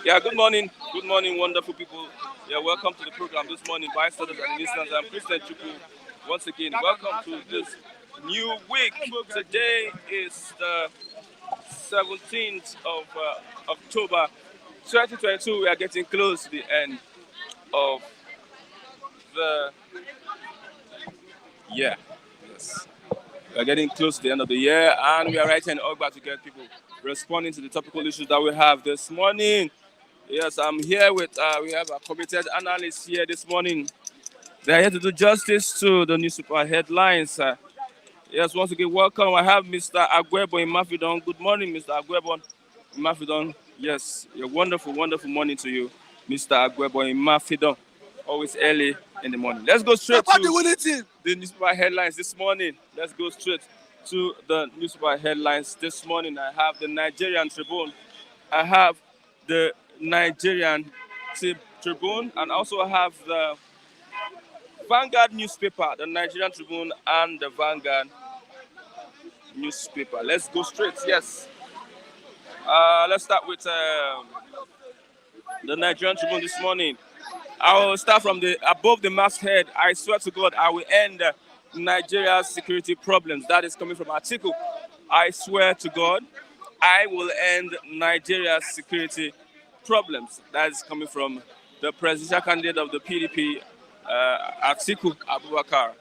Yeah, good morning. Good morning, wonderful people. Yeah, welcome to the program this morning, bystanders and listeners. I'm Christian Chuku. Once again, welcome to this new week. Today is the 17th of October 2022. We are getting close to the end of the year. Yes. We are getting close to the end of the year, and we are writing all back to get people responding to the topical issues that we have this morning. Yes, I'm here with, we have a committed analyst here this morning. They're here to do justice to the newspaper headlines. Yes, once again, welcome. I have Mr. Agwebo in Mafidon. Good morning, Mr. Agwebo in Mafidon. Yes, a wonderful, wonderful morning to you, Mr. Agwebo in Mafidon. Always early in the morning. Let's go straight to the newspaper headlines this morning. Let's go straight to the newspaper headlines this morning. I have the Nigerian Tribune. I have the Nigerian Tribune, and also have the Vanguard newspaper, the Nigerian Tribune, and the Vanguard newspaper. Let's go straight. Yes. Let's start with the Nigerian Tribune this morning. I will start from the above the masthead. I swear to God, I will end Nigeria's security problems. That is coming from Atiku. I swear to God, I will end Nigeria's security problems. That is coming from the presidential candidate of the PDP, Atiku Abubakar.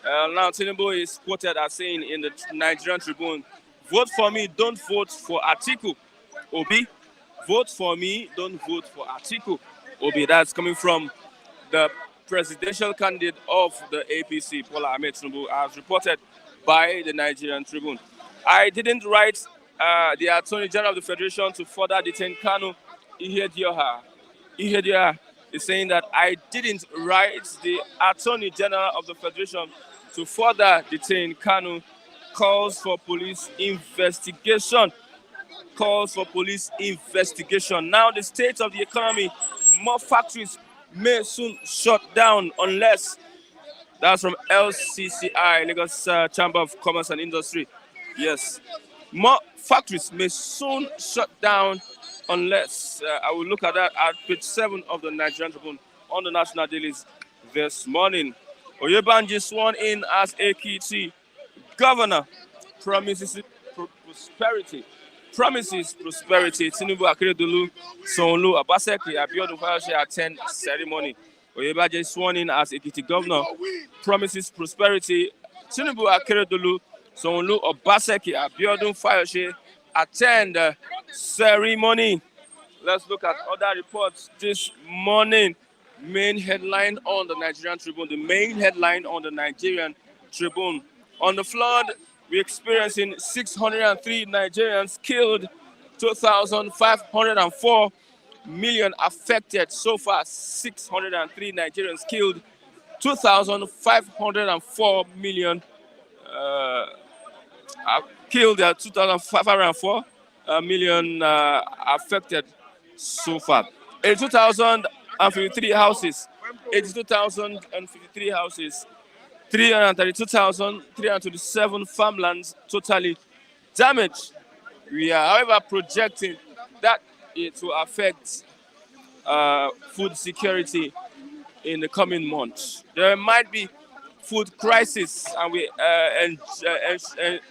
Now, Tinubu is quoted as saying in the Nigerian Tribune, "Vote for me, don't vote for Atiku. Obi, vote for me, don't vote for Atiku. Obi." That's coming from the presidential candidate of the APC, Bola Ahmed Tinubu, as reported by the Nigerian Tribune. I didn't write the Attorney General of the Federation to further detain Kanu. Ihedioha is saying that I didn't write the Attorney General of the Federation to further detain Kanu. Calls for police investigation. Calls for police investigation. Now, the state of the economy, more factories may soon shut down unless, that's from LCCI, Lagos Chamber of Commerce and Industry. Yes, more factories may soon shut down unless, I will look at that at page 7 of the Nigerian Tribune on the national dailies this morning. Oyebanji sworn in as AKT governor, promises prosperity. Promises prosperity. Tinubu, Akeredolu, Sonlu, Obaseki, Abiodun Fayose attend ceremony. Oyebanji sworn in as AKT governor, promises prosperity. Tinubu, Akeredolu, Sonlu, Obaseki, Abiodun Fayose attend ceremony. Let's look at other reports this morning. Main headline on the Nigerian Tribune. The main headline on the Nigerian Tribune. On the flood, we're experiencing 603 Nigerians killed, 2,504 million affected. So far, 603 Nigerians killed, 2,504 million killed, 2,504 million affected so far. 82,053 houses, 82,053 houses, 332,327 farmlands totally damaged. We are, however, projecting that it will affect food security in the coming months. There might be food crisis, and we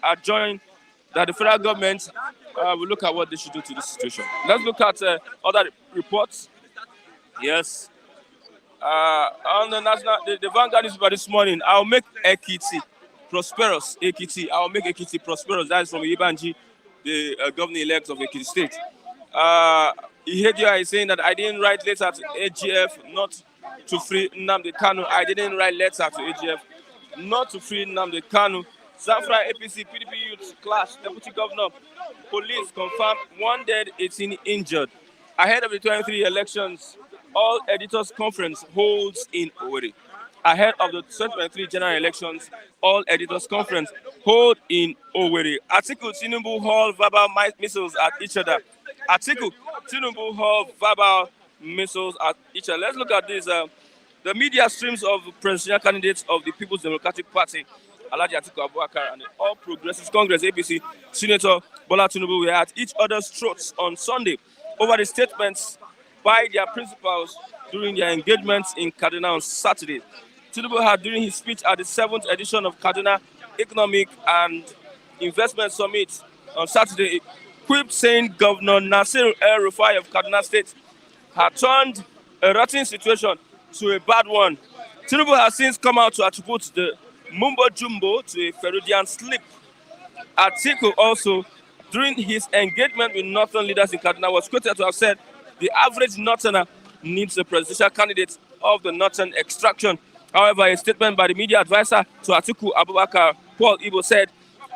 adjourn that the federal government will look at what they should do to this situation. Let's look at other reports. Yes. On the the Vanguard newspaper this morning, I'll make Ekiti prosperous. I'll make Ekiti prosperous. That is from Ibanji, the governor-elect of Ekiti State. Ihedioha is saying that I didn't write letter to AGF not to free Nnamdi Kanu. I didn't write letter to AGF not to free Nnamdi Kanu. Zamfara APC PDP youth clash. Deputy governor, police confirmed 1 dead, 18 injured. Ahead of the 23 elections, all editors conference holds in Owerri. ahead of the 2023 general elections, all editors conference hold in Owerri. Atiku Tinubu hurl verbal missiles at each other. Atiku Tinubu hurl verbal missiles at each other. Let's look at this. The media streams of presidential candidates of the People's Democratic Party, Alhaji Atiku Abubakar, and the All Progressives Congress (APC) Senator Bola Tinubu were at each other's throats on Sunday over the statements by their principals during their engagements in Kaduna on Saturday. Tinubu had, during his speech at the 7th edition of Kaduna Economic and Investment Summit on Saturday, quipped saying Governor Nasir El-Rufai of Kaduna State had turned a rotten situation to a bad one. Tinubu has since come out to attribute the mumbo jumbo to a Freudian slip. Atiku also, during his engagement with Northern leaders in Kaduna, was quoted to have said the average Northerner needs a presidential candidate of the Northern extraction. However, a statement by the media advisor to Atiku Abubakar, Paul Ibo, said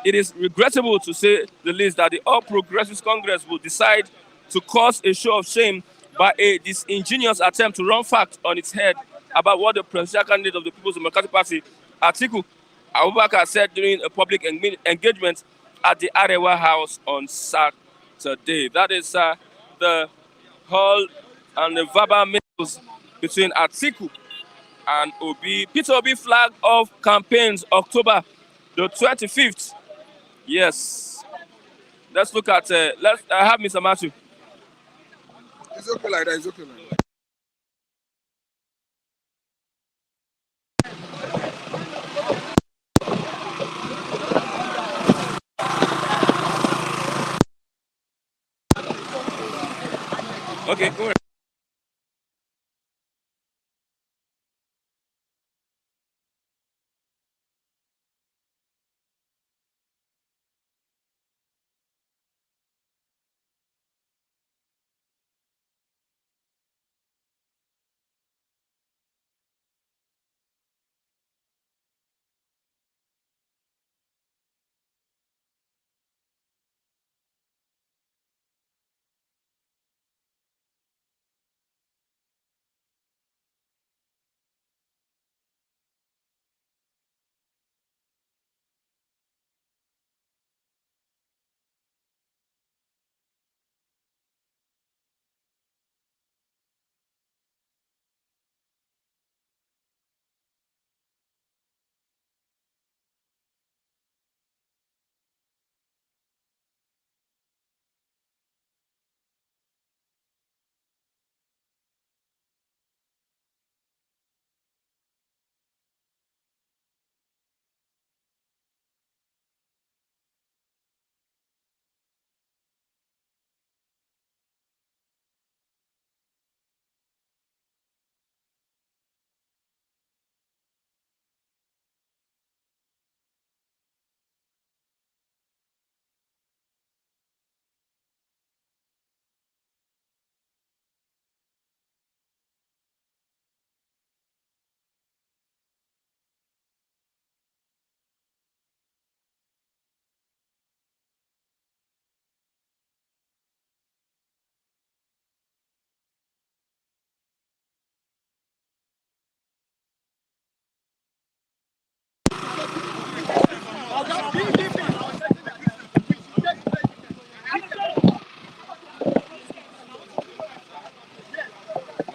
it is regrettable to say the least that the All Progressives Congress will decide to cause a show of shame by a disingenuous attempt to run facts on its head about what the presidential candidate of the People's Democratic Party, Atiku Abubakar, said during a public engagement at the Arewa House on Saturday. That is the hall and the verbal missiles between Atiku and Obi. Peter Obi flag off campaigns October the 25th. Yes. Let's look at, I have Mr. Matthew. It's okay like that, it's okay like that. Okay, go ahead.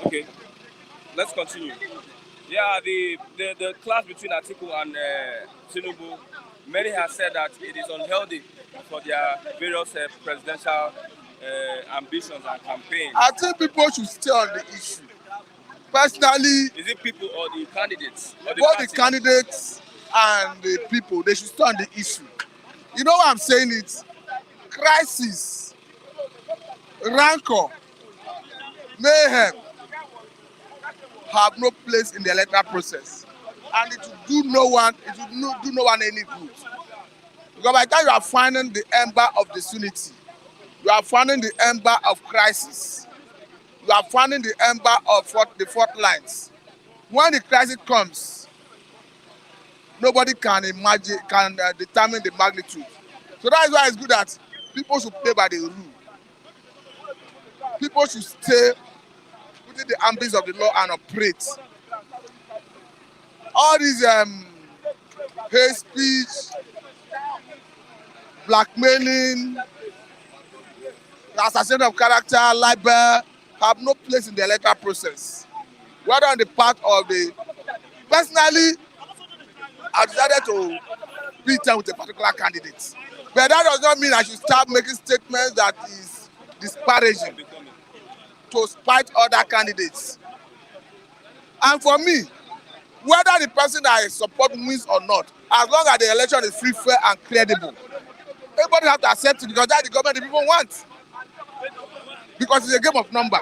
Okay, let's continue. Yeah, the clash between Atiku and Tinubu, many have said that it is unhealthy for their various presidential ambitions and campaigns. I think people should stay on the issue. Personally, Is it people or the candidates? Or the both party? the candidates and the people, they should stay on the issue. You know why I'm saying it? Crisis, rancor, mayhem have no place in the electoral process, and it will do no one. It will do no one any good. Because by the time you are finding the ember of disunity, you are finding the ember of crisis, you are finding the ember of the fault lines. When the crisis comes, nobody can determine the magnitude. So that is why it's good that people should play by the rule. People should stay within the ambits of the law and operate. all these hate speech, blackmailing, assassination of character, libel have no place in the electoral process. Whether on the part of the personally, I decided to be time with a particular candidate. But that does not mean I should start making statements that is disparaging to spite other candidates. And for me, whether the person that I support wins or not, as long as the election is free, fair, and credible, everybody have to accept it because that's the government the people want. Because it's a game of number.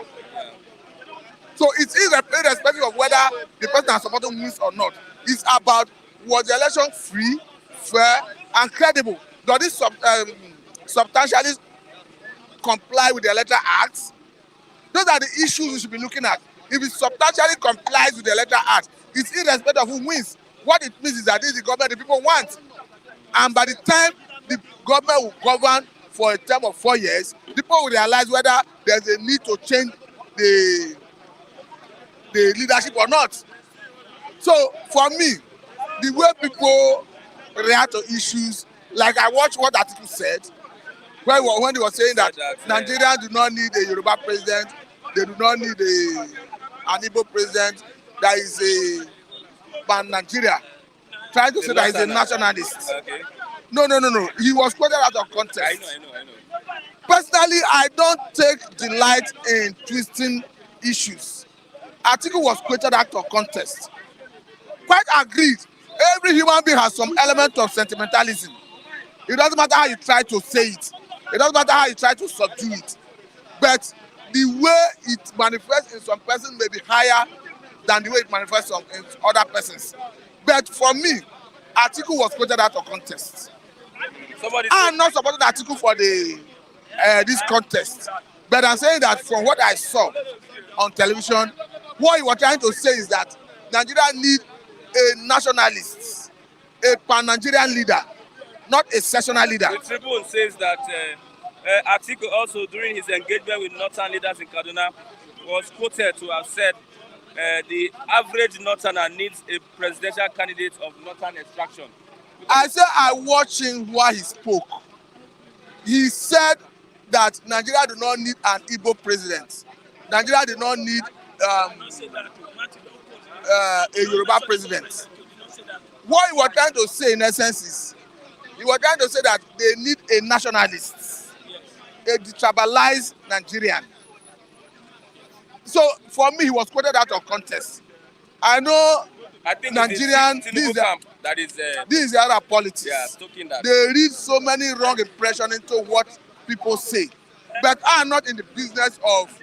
So it's irrespective of whether the person I'm supporting wins or not. It's about, was the election free, fair, and credible? Does this substantially comply with the Electoral Act? Those are the issues we should be looking at. If it substantially complies with the Electoral Act, it's irrespective of who wins. What it means is that this is the government the people want. And by the time the government will govern for a term of 4 years, people will realize whether there's a need to change the leadership or not. So for me, the way people react to issues, like I watched what Atiku said, when he was saying that Nigerians do not need a Yoruba president, they do not need an Igbo president, that is a pan-Nigeria, trying to say that he's a nationalist. Okay. No. He was quoted out of context. I know. Personally, I don't take delight in twisting issues. Atiku was quoted out of context. Quite agreed. Every human being has some element of sentimentalism. It doesn't matter how you try to say it. It doesn't matter how you try to subdue it. But the way it manifests in some persons may be higher than the way it manifests in other persons. But for me, Atiku was quoted out of context. I'm not supporting Atiku for this contest. But I'm saying that from what I saw on television, what he was trying to say is that Nigeria need a nationalist, a pan-Nigerian leader, not a sectional leader. The Tribune says that Atiku also, during his engagement with northern leaders in Kaduna, was quoted to have said the average northerner needs a presidential candidate of northern extraction. I said I watched him while he spoke. He said that Nigeria do not need an Igbo president. Nigeria do not need a Yoruba president. What he was trying to say in essence is, he was trying to say that they need a nationalist, a detribalized Nigerian. So for me, he was quoted out of context. I know Nigerian, this is the other politics. Yeah, they read so many wrong impressions into what people say. But I'm not in the business of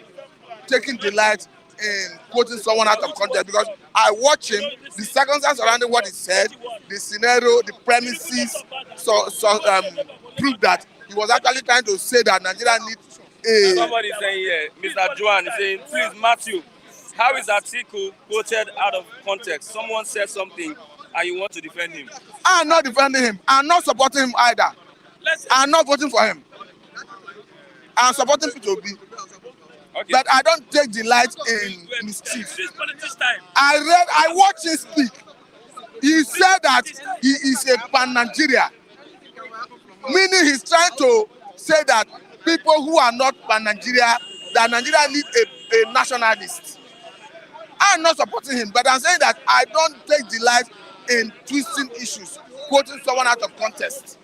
taking delight in quoting someone out of context, because I watch him, the circumstances surrounding what he said, the scenario, the premises, prove that he was actually trying to say that Nigeria needs a... Somebody is saying here, Mr. Joan is saying, please Matthew, how is Atiku quoted out of context? Someone said something and you want to defend him. I'm not defending him. I'm not supporting him either. I'm not voting for him. I'm supporting P2B. Okay. But I don't take delight in mischief. I watched him speak. He said that he is a pan-Nigeria. Meaning he's trying to say that people who are not pan-Nigeria, that Nigeria need a nationalist. I'm not supporting him, but I'm saying that I don't take delight in twisting issues, quoting someone out of context.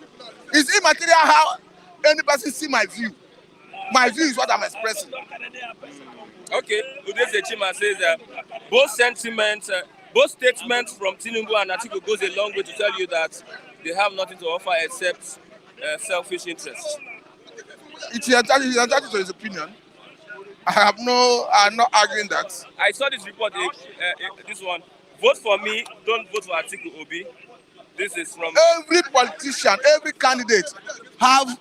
It's immaterial how any person see my view. My view is what I'm expressing. Okay, Udeze Chima says that both statements from Tinubu and Atiku goes a long way to tell you that they have nothing to offer except selfish interests. It's entitled to his opinion. I'm not arguing that. I saw this report, this one. Vote for me, don't vote for Atiku Obi. This is from... Every politician, every candidate have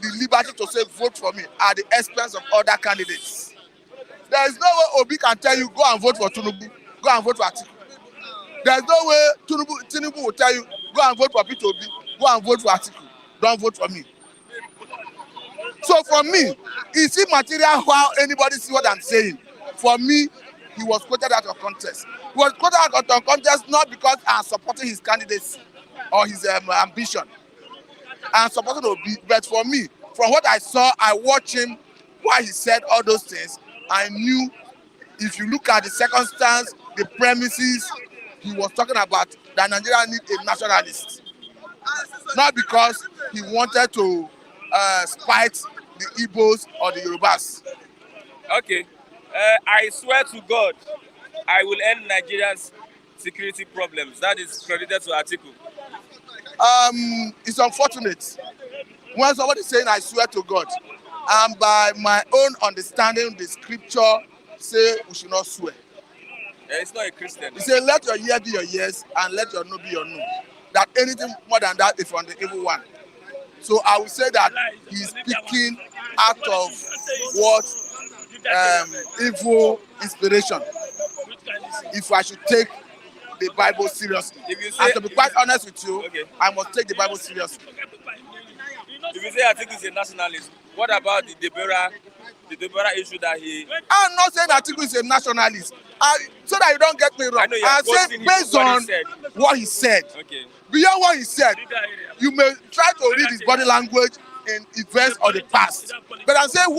the liberty to say vote for me at the expense of other candidates. There is no way Obi can tell you go and vote for Tinubu, go and vote for Atiku. There is no way Tinubu will tell you go and vote for P2B, go and vote for Atiku, don't vote for me. So for me, it's immaterial how anybody see what I'm saying. For me, he was quoted out of context. He was quoted out of contest not because I'm supporting his candidacy or his ambition. I'm supporting Obi, but for me, from what I saw, I watched him while he said all those things. I knew if you look at the circumstance, the premises, he was talking about that Nigeria need a nationalist. Not because he wanted to spite the Igbos or the Yorubas. Okay. I swear to God, I will end Nigeria's security problems. That is credited to Atiku. It's unfortunate when somebody is saying, I swear to God, and by my own understanding, the scripture say we should not swear. It's not a Christian. He said, let your yes be your yes and let your no be your no. That anything more than that is from the evil one. So I would say that he's speaking out of what evil inspiration. If I should take the Bible seriously, and to be quite honest with you, okay, I must take the Bible seriously. If you say Atiku is a nationalist, what about the Deborah issue that he? I'm not saying Atiku is a nationalist. So that you don't get me wrong. I'm saying based on what he said. Okay. Beyond what he said, you may try to read his body language in events of the past. But I'm saying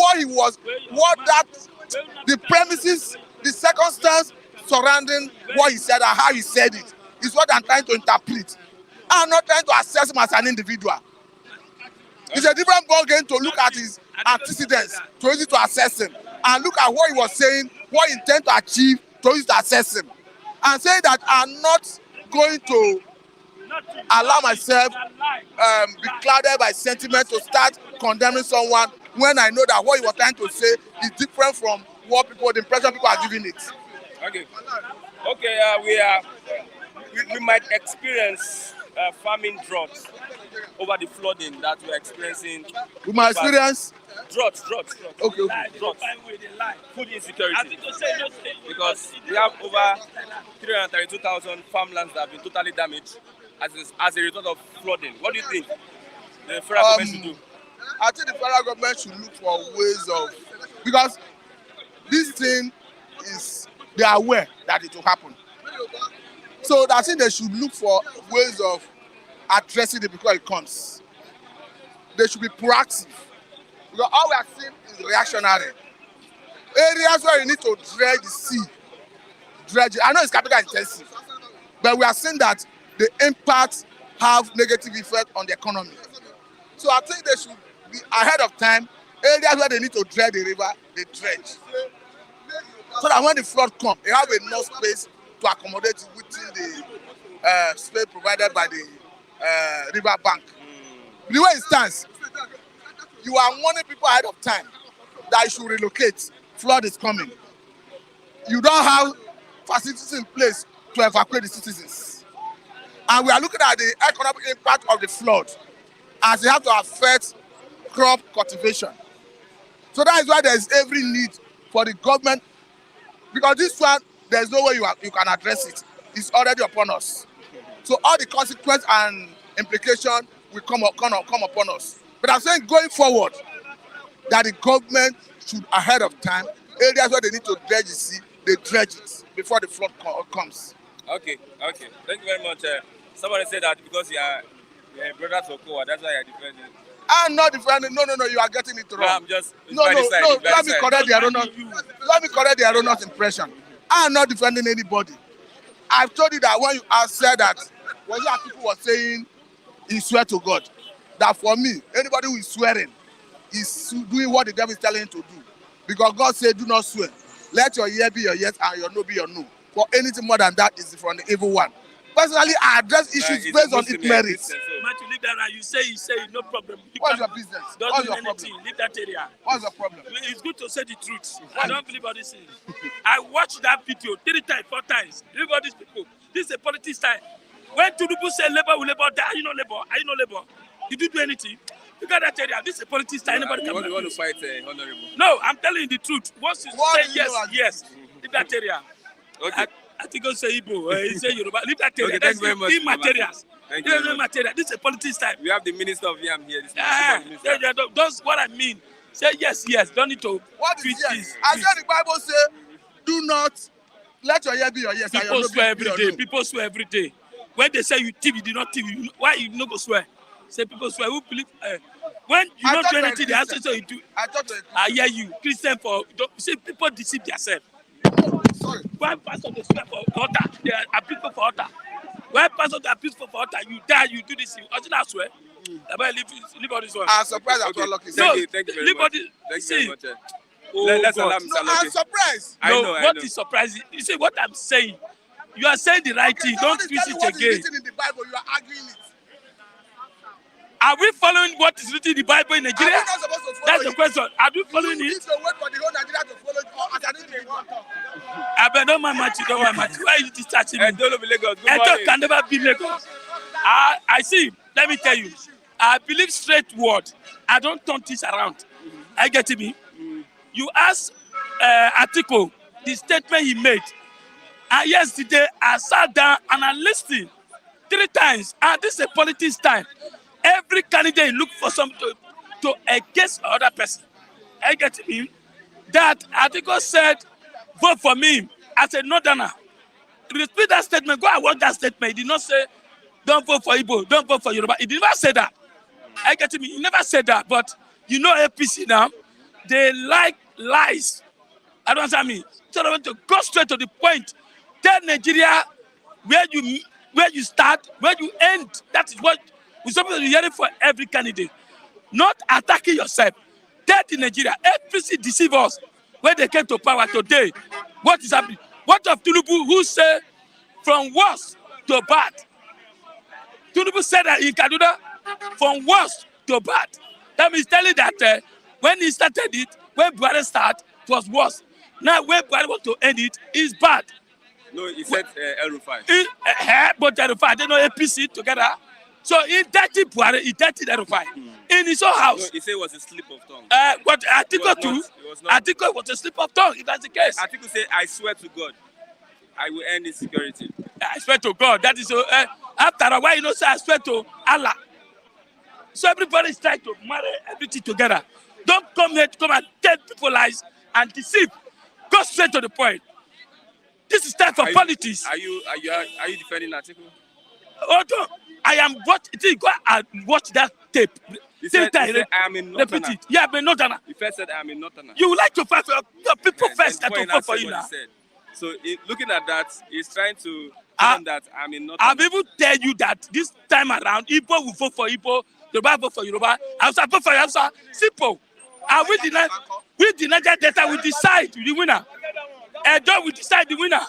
the premises, the circumstance surrounding what he said and how he said it is what I'm trying to interpret. I'm not trying to assess him as an individual. It's a different ballgame to look at his antecedents, to use it to assess him, and look at what he was saying, what he intends to achieve, to use it to assess him. And saying that I'm not going to allow myself be clouded by sentiment to start condemning someone when I know that what he was trying to say is different from what the impression people are giving it. Okay. We might experience famine droughts over the flooding that we're experiencing. We might experience droughts. Okay. Droughts. Food insecurity. Because we have over 332,000 farmlands that have been totally damaged as a result of flooding. What do you think the federal government should do? I think the federal government should look for ways of, because this thing is, they are aware that it will happen. So I think they should look for ways of addressing it before it comes. They should be proactive. Because all we are seeing is reactionary. Areas where you need to dredge the sea, dredge it. I know it's capital intensive, but we are seeing that the impacts have negative effect on the economy. So I think they should be ahead of time. Areas where they need to dredge the river, they dredge. So that when the flood comes, they have enough space to accommodate it within the space provided by the river bank. The way it stands, you are warning people ahead of time that you should relocate. Flood is coming. You don't have facilities in place to evacuate the citizens. And we are looking at the economic impact of the flood as it has to affect crop cultivation. So that is why there is every need for the government, because this one, there is no way you can address it. It's already upon us. So all the consequence and implication will come upon us. But I'm saying going forward, that the government should ahead of time, areas where they need to dredge the sea, they dredge it before the flood comes. Okay. Thank you very much. Somebody said that because you are a brother to Okowa, that's why you are defending. I'm not defending. No, you are getting it wrong. No, I'm just. No. Let me correct the erroneous impression. I'm not defending anybody. I've told you that when you said that, when people were saying he swear to God, that for me, anybody who is swearing is doing what the devil is telling him to do. Because God said, do not swear. Let your yes be your yes and your no be your no. For anything more than that is from the evil one. Personally, I address issues based on its merits. But you leave that and you say, no problem. What's your business? What's your problem? Leave that area. What's your problem? It's good to say the truth. I don't believe all these things. I watched that video 3 times, 4 times. Leave all these people. This is a politics time. When Tinubu say labor will labor, are you not labor? Did you do anything? You got that area. This is a politics time. Anybody can you want to fight honorable? No, I'm telling you the truth. Once you say yes, leave that area. Okay. I think I'll say Igbo, he say Yoruba. Leave that area. Okay, thank you very much. Materials. Thank you. Material. This is a politics time. We have the Minister of Yam here. That's what I mean. Say yes. Don't need to. What is yes? I said the Bible say, do not Let your ear be your yes and your People no swear be every your day. no. People swear every day. When they say you thief, you did not thief. Why you no go swear? Say people swear. Who believe? When you I don't thought do you were a anything, they answer Christian. so you do. I thought you were a I Christian. hear you. Christian for see people deceive themselves. Sorry. Why pastor they swear for altar? They are appeal for altar. Why pastor they appeal for altar? You die, you do this. You also not swear. About leave all this one. I'm surprised at Okay. what Lucky Thank said. you. Thank you very leave all much. this. Thank you See, very much. oh Let's God. allow No, Mr. I'm Lucky. surprised. I know. What is surprising? You see what I'm saying. You are saying the right thing. Don't Somebody twist tell you it what is again. written in the Bible, you are arguing it. Are we following what is written in the Bible in Are Nigeria? you not supposed to follow That's the it? question. Are we following You it? need to wait for the whole Nigeria to follow it or alternative they want. I bet don't mind Matthew, don't mind Matthew. Why are you distracting me? Dolo Lagos, good Eto morning. can never be Lagos. I see. Let me tell you. I believe straight word. I don't turn things around. I get me. You ask Atiku the statement he made. And yesterday I sat down and I listened 3 times. And this is a politics time. Every candidate look for something to against other person. I get me. That Atiku said, vote for me as a northerner. Repeat that statement. Go and watch that statement. He did not say, don't vote for Igbo, don't vote for Yoruba. He did not say that. I get me. He never said that. But you know APC now, they like lies. I don't understand me. So they want to go straight to the point. Tell Nigeria where you start, where you end. That is what we're supposed to be hearing for every candidate. Not attacking yourself. Tell the Nigeria, APC deceive us when they came to power today. What is happening? What of Tinubu who say from worse to bad? Tinubu said that in Kaduna, from worse to bad. That means telling that when he started it, when Buhari started, it was worse. Now when Buhari want to end it, it's bad. No, he said El-Rufai. But El-Rufai, they know APC together. So he dirty Buhari, he dirty El-Rufai. In his own No, house. he said it was a slip of tongue. But Atiku too, It was not. Atiku was a slip of tongue, if that's the case. Atiku said, I swear to God, I will end insecurity. I swear to God, that is after a while, you know, say I swear to Allah. So everybody is trying to marry everything together. Don't come here to come and tell people lies and deceive. Go straight to the point. This is time for politics. Are you defending Atiku? Hold on. I am go and watch that tape. He said, I am in Repeat Northerner. it. Yeah, but not Northerner. He first said, I am in Northerner. You would like to fight for your people Yes, first that before will he vote for said you what now. he said. So looking at that, he's trying to tell them that I'm in Northerner. I've even tell you that this time around, Igbo will vote for Igbo, Yoruba vote for Yoruba, Hausa vote for Hausa. Simple. And we the Niger Delta will decide the winner. Edo will decide the winner.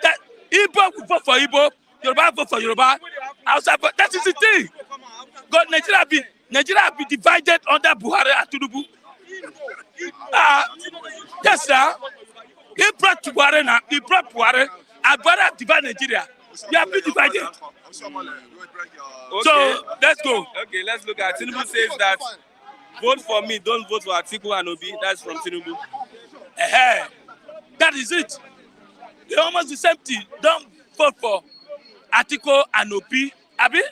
That Igbo will vote for Igbo, Yoruba vote for Yoruba, Hausa vote. That is the thing. God, Nigeria have been divided under Buhari and Tinubu. Yes, sir. He brought Buhari now. He brought Buhari. And Buhari have divided Nigeria. We have been divided. Okay. So let's go. Okay, let's look at Tinubu says that vote for me, don't vote for Atiku and Obi. That's from Tinubu. That is it. They're almost the same thing. Don't vote for Atiku and Obi. Abi?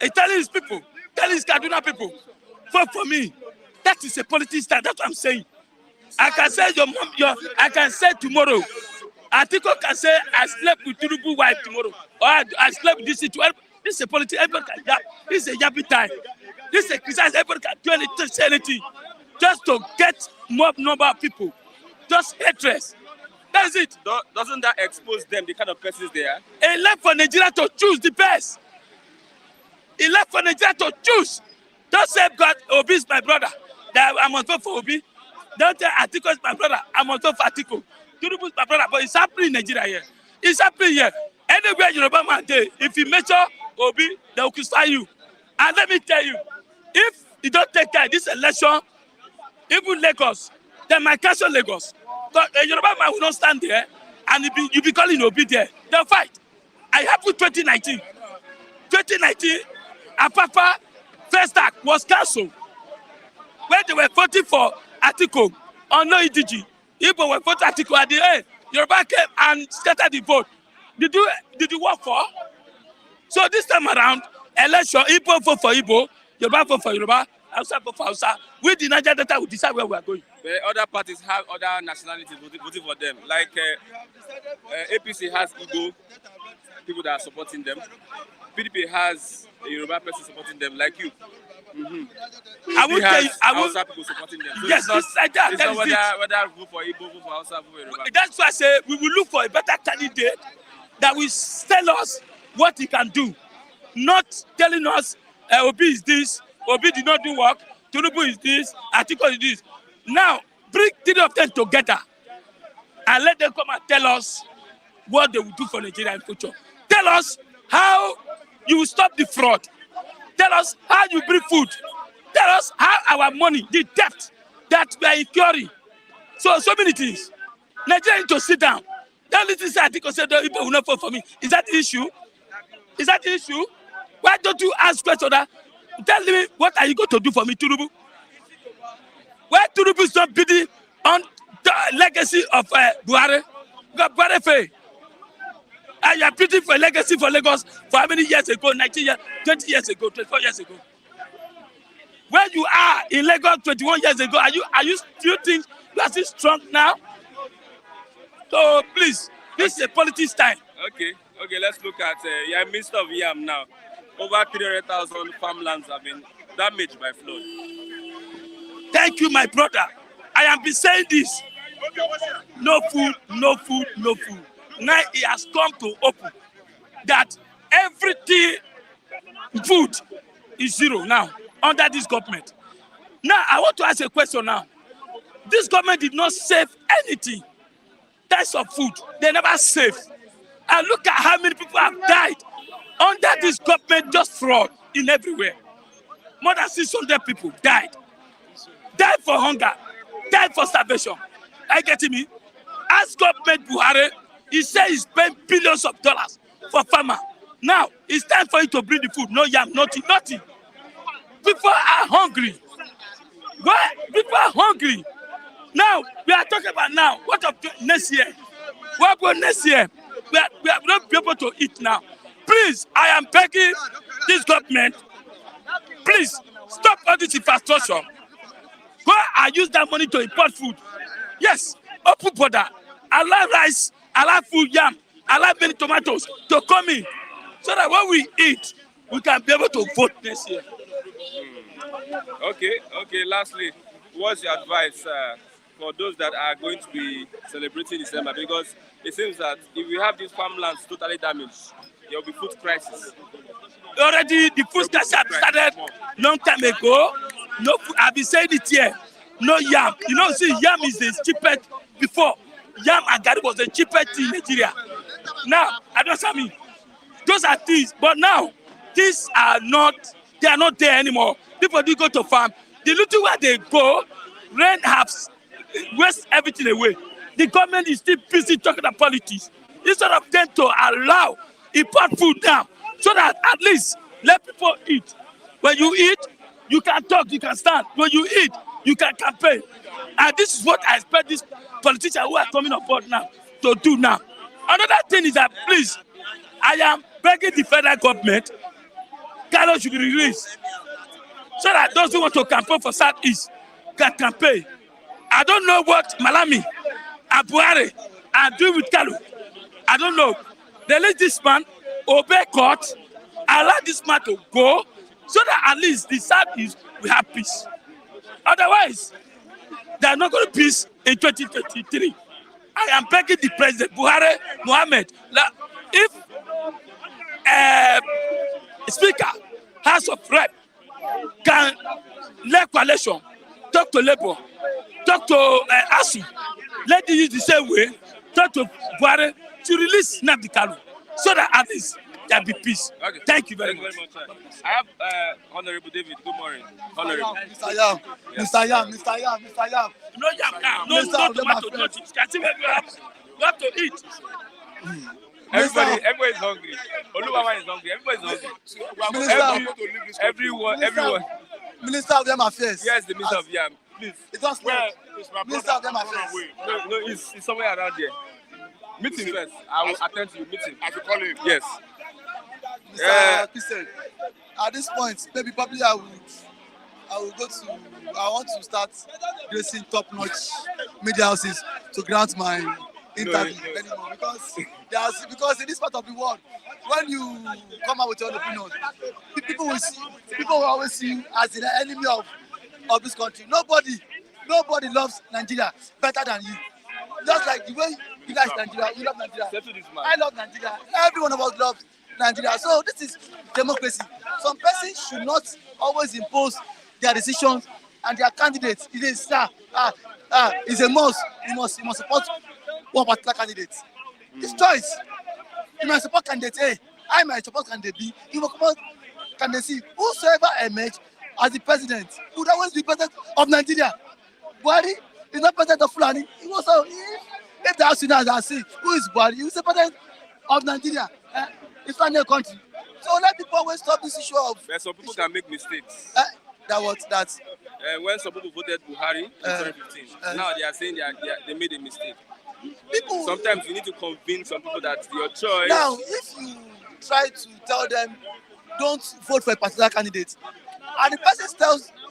He's telling his people, telling his Kaduna people, vote for me. That is a politics style. That's what I'm saying. I can say I can say tomorrow. Atiku can say I slept with Tinubu wife tomorrow. Or I slept with this situation. This is a politics. Everybody can yap. This is a yappy time. This is a criticize. Everybody can do anything, say anything. Just to get more number of people. Just hatred. That's it. Doesn't that expose them, the kind of persons they are? He left for Nigeria to choose the best. He left for Nigeria to choose. Don't say God, Obi is my brother. That I must vote for Obi. Don't say Atiku is my brother. I must vote for Atiku. Tinubu is my brother, but it's happening in Nigeria here. It's happening here. Anywhere Yoruba man dey, if you measure Obi, they will crucify you. And let me tell you, if you don't take care of this election, even Lagos, they might cancel Lagos. But a Yoruba man will not stand there and you be calling Obi there. They'll fight. I happened 2019. 2019, Apapa first act was cancelled. When they were voting for Atiku on no EDG, Igbo were voting Atiku at the end. Yoruba came and scattered the vote. Did you work for? So this time around, election, Igbo vote for Igbo, Yoruba vote for Yoruba, Hausa vote for Hausa. We the Niger Delta will decide where we are going. The other parties have other nationalities voting for them. Like APC has Igbo people that are supporting them. PDP has a Yoruba person supporting them, like you. I will tell you. I will. Hausa people supporting them. So Yes, it's like that. It's That not is whether vote for Igbo, vote for Hausa, vote for Yoruba. That's why I say we will look for a better candidate that will tell us what he can do, not telling us Obi is this, Obi did not do work, Tinubu is this, Atiku is this. Now bring three of them together and let them come and tell us what they will do for Nigeria in future. Tell us how you will stop the fraud. Tell us how you bring food. Tell us how our money, the debt that we are incurring. So many things. Nigeria need to sit down. That little say Atiku said people will not vote for me. Is that the issue? Is that the issue? Why don't you ask questions? Tell me what are you going to do for me, Tinubu? Why Tinubu is not bidding on the legacy of Buhari? Because Buhari failed. And you are bidding for a legacy for Lagos for how many years ago? 19 years, 20 years ago, 24 years ago. Where you are in Lagos 21 years ago, do you think you are still strong now? So please, this is a politics time. Okay, let's look at Minister of Yam now. Over 300,000 farmlands have been damaged by flood. Thank you, my brother. I have been saying this. No food, no food, no food. Now it has come to open that everything food is zero now under this government. Now I want to ask a question now. This government did not save anything. Types of food, they never save. And look at how many people have died under this government, just fraud in everywhere. More than 600 people died. Died for hunger, died for starvation. Are you getting me? As government Buhari, he said he's paying billions of dollars for farmer. Now, it's time for you to bring the food. No yam, nothing. People are hungry. Why? People are hungry. Now, we are talking about now. What of next year? What about next year? We are not be able to eat now. Please, I am begging this government, please stop all this infrastructure. Go and use that money to import food. Yes, open border. Allow rice, allow food, yam, allow many tomatoes to come in. So that when we eat, we can be able to vote next year. Okay. Lastly, what's your advice for those that are going to be celebrating December? Because it seems that if we have these farmlands totally damaged, there will be food crisis. Already, the food crisis started long time ago. No food, I've been saying it here. No yam. You know, see, yam is the cheapest before. Yam and garri was the cheapest in Nigeria. Now, I don't say me. Those are things, but now these are not. They are not there anymore. People do go to farm. The little where they go, rain has waste everything away. The government is still busy talking about politics instead of them to allow import food down, so that at least let people eat. When you eat, you can talk, you can stand. When you eat, you can campaign. And this is what I expect these politicians who are coming on board now to do now. Another thing is that, please, I am begging the federal government, Carlos should be released, so that those who want to campaign for Southeast can campaign. I don't know what Malami and Buhari are doing with Kalu. I don't know. Release this man, obey court, allow this man to go, so that at least the Southeast will have peace. Otherwise, they are not going to peace in 2023. I am begging the president, Buhari, Mohammed, if Speaker, House of Rep, can let coalition, talk to Labour, talk to ASU, let them use the same way, talk to Buhari to release Nnamdi Kanu, so that at least there be peace. Okay. Thank you very much. I have Honorable David. Good morning. Honorable. Mr. Yam, Mr. Yam, Mr. Yam, Mr. Yam. No yam now, no tomato, no chips. Can see where you have to eat. Everybody is hungry. Oluwawa is hungry. Everybody is hungry. Everyone. Minister of Yam Affairs. Yes, the Minister of Yam. Please. It was Minister of Yam Affairs. No, it's somewhere around there. Meet him first. I will attend to you. Meet him. I should call him. Yes. Mr. Christian, at this point, maybe probably I would I will go to. I want to start gracing top-notch media houses to grant my interview anymore because in this part of the world, when you come out with your opinion, people will always see you as the enemy of this country. Nobody loves Nigeria better than you. Just like the way you guys Nigeria, you love Nigeria. I love Nigeria. Every one of us loves Nigeria. So this is democracy. Some persons should not always impose their decisions and their candidates. It is it's a must. You must support one particular candidate. It's choice. You might support candidate A. I might support candidate B. You will support candidate C. Whosoever emerge as the president would always be president of Nigeria. Buhari is not president of Fulani. He was if the House are see who is Buhari, he is the president of Nigeria. It's not a country. So let people always stop this issue of. But some people can make mistakes. That's when some people voted Buhari in 2015, now they are saying they made a mistake. People. Sometimes you need to convince some people that your choice. Now, if you try to tell them don't vote for a particular candidate, and the person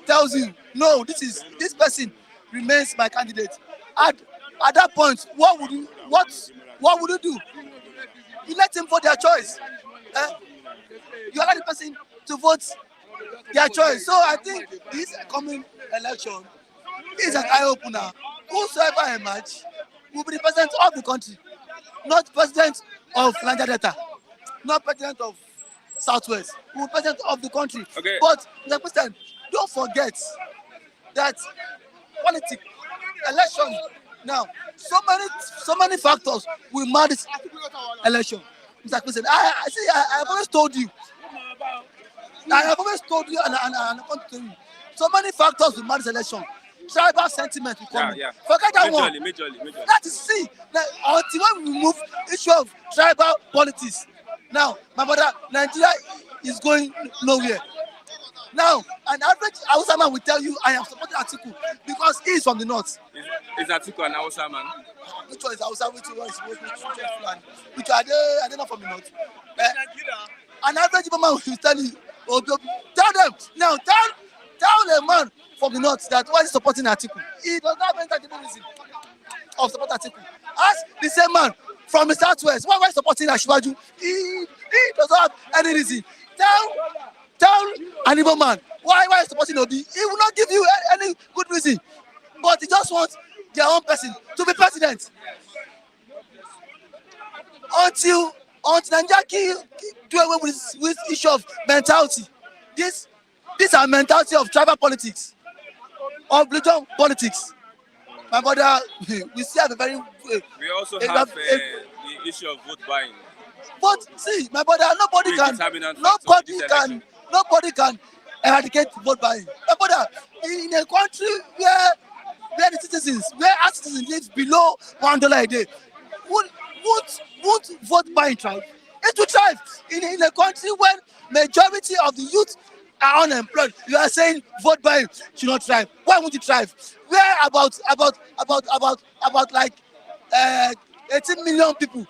tells you no, this person remains my candidate. At that point, what would you do? You let him vote their choice. You allow the person to vote their choice. So I think this coming election is an eye opener. Whosoever emerge will be the president of the country, not president of Nigeria Delta, not president of Southwest, will be president of the country. Okay. But the president, don't forget that politics, election now, so many factors will marry this election. Mr. President, I have always told you. And I want to tell you. So many factors will marry this election. Tribal sentiment will come in. Forget that one. Majorly. That is until when we remove issue of tribal politics. Now, my brother, Nigeria is going nowhere. Now, an average Hausa man will tell you, I am supporting Atiku because he is from the north. Is Atiku an Hausa man? Which one is Hausa? Which one is Fulani? Which are they not from the north? An average man will tell you, tell them, now tell a man from the north that why is supporting Atiku. He does not have any tangible reason of supporting Atiku. Ask the same man from the southwest, why is supporting Ashwaju? He does not have any reason. Tell an Igbo man why is supporting Obi. He will not give you any good reason. But he just wants their own person to be president. Until Nigeria do away with issue of mentality. These are mentality of tribal politics, of religion politics. My brother, we still have a very. We also have the issue of vote buying. But see, my brother, nobody can eradicate vote buying. My brother, in a country where our citizens live below $1 a day, won't vote buying thrive? It will thrive in a country where majority of the youth are unemployed. You are saying vote buying should not thrive. Why won't it thrive? Where about like 18 million people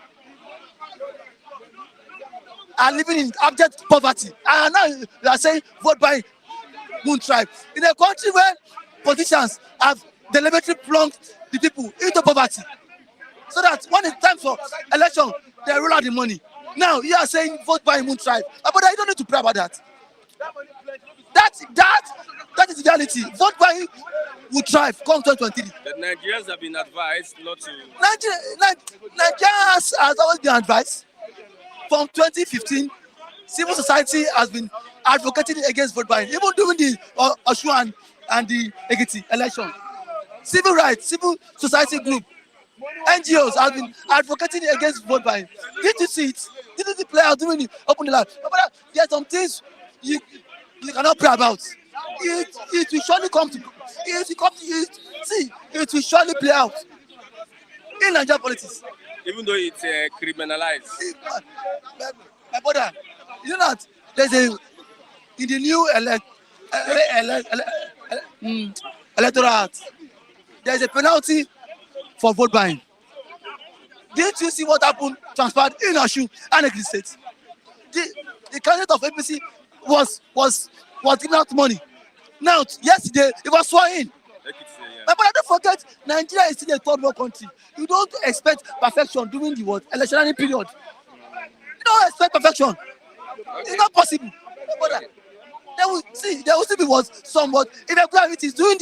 are living in abject poverty, and now you are saying vote buying won't thrive in a country where politicians have deliberately plunged the people into poverty, so that when it's time for election, they roll out the money. Now you are saying vote buying won't thrive, but I don't need to pray about that. That is the reality. Vote buying will thrive come 2023. The Nigerians have been advised not to. Nigeria has always been advised. From 2015, civil society has been advocating against vote buying, even during the Osun and the Ekiti election. Civil rights, civil society group, NGOs have been advocating against vote buying. Did you see it? Did you play out during the open election? But there are some things you cannot pray about. It will surely come to. It will surely play out in Nigerian politics. Even though it's criminalized. My brother, you know that there's in the new electoral act, there's a penalty for vote buying. Didn't you see what happened transpired in Osun and Ekiti State? The candidate of APC was giving out money Now, yesterday, it was sworn in. Yeah. My brother, don't forget, Nigeria is still a third world country. You don't expect perfection during the what? Electionary period. You don't expect perfection. It's Okay. not possible. My brother, Okay. there will still be what somewhat irregularities during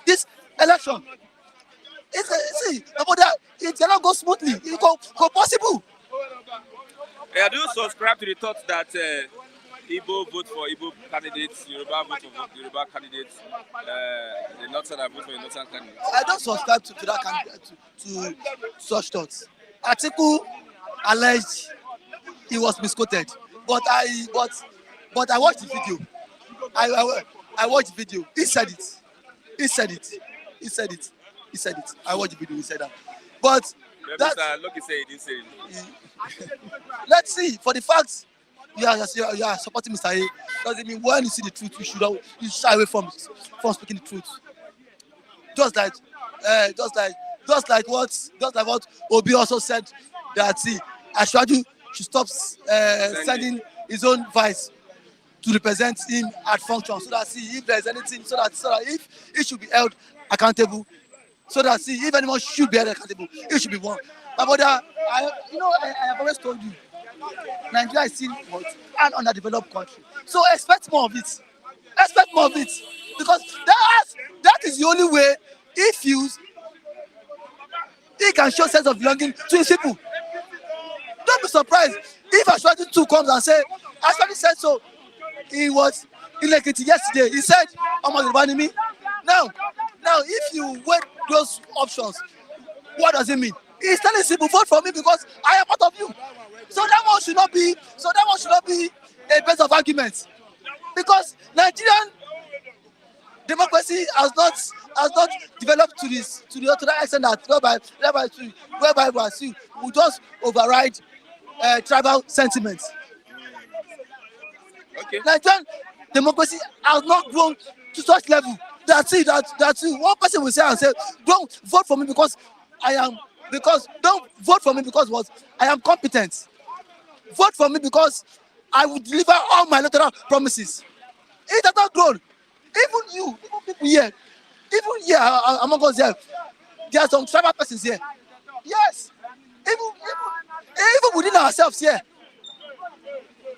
this election. See, my brother, it cannot go smoothly. It go possible. Yeah, do you subscribe to the thought that Igbo vote for Igbo candidates, Yoruba vote for Yoruba candidates, the Northern vote for the Northern candidates? I don't subscribe to that kind to such thoughts. Atiku alleged he was misquoted, but I watched the video. I watched the video. He said it. He said it. He said it. He said it. I watched the video. He said that. But Yeah, that Mr. Lucky said he didn't say it. let's see. For the fact you are supporting Mr. A, doesn't mean when you see the truth, you shy away from speaking the truth. Just like, just like what Obi also said, that see, Ashwaju should stop sending his own vice to represent him at function, so that see if there is anything, so that if he should be held accountable, so that see if anyone should be held accountable, it should be one. My brother, I have always told you, Nigeria is still what, an underdeveloped country. So expect more of it. Expect more of it, because that is the only way he can show sense of belonging to his people. Don't be surprised if Ashwaju too comes and say, Ashwaju said so. He was in Ekiti yesterday. He said, "Omo Yoruba ni mi." Now, if you weigh those options, what does it mean? He's telling people, vote for me because I am part of you. So that one should not be. A base of argument, because Nigerian democracy has not developed to that extent whereby we just override tribal sentiments. Okay. Nigerian democracy has not grown to such level that one person will say and say, don't vote for me because don't vote for me because what, I am competent. Vote for me because I will deliver all my electoral promises. It has not grown. Even people here, among us here, there are some tribal persons here. Yes, even within ourselves here.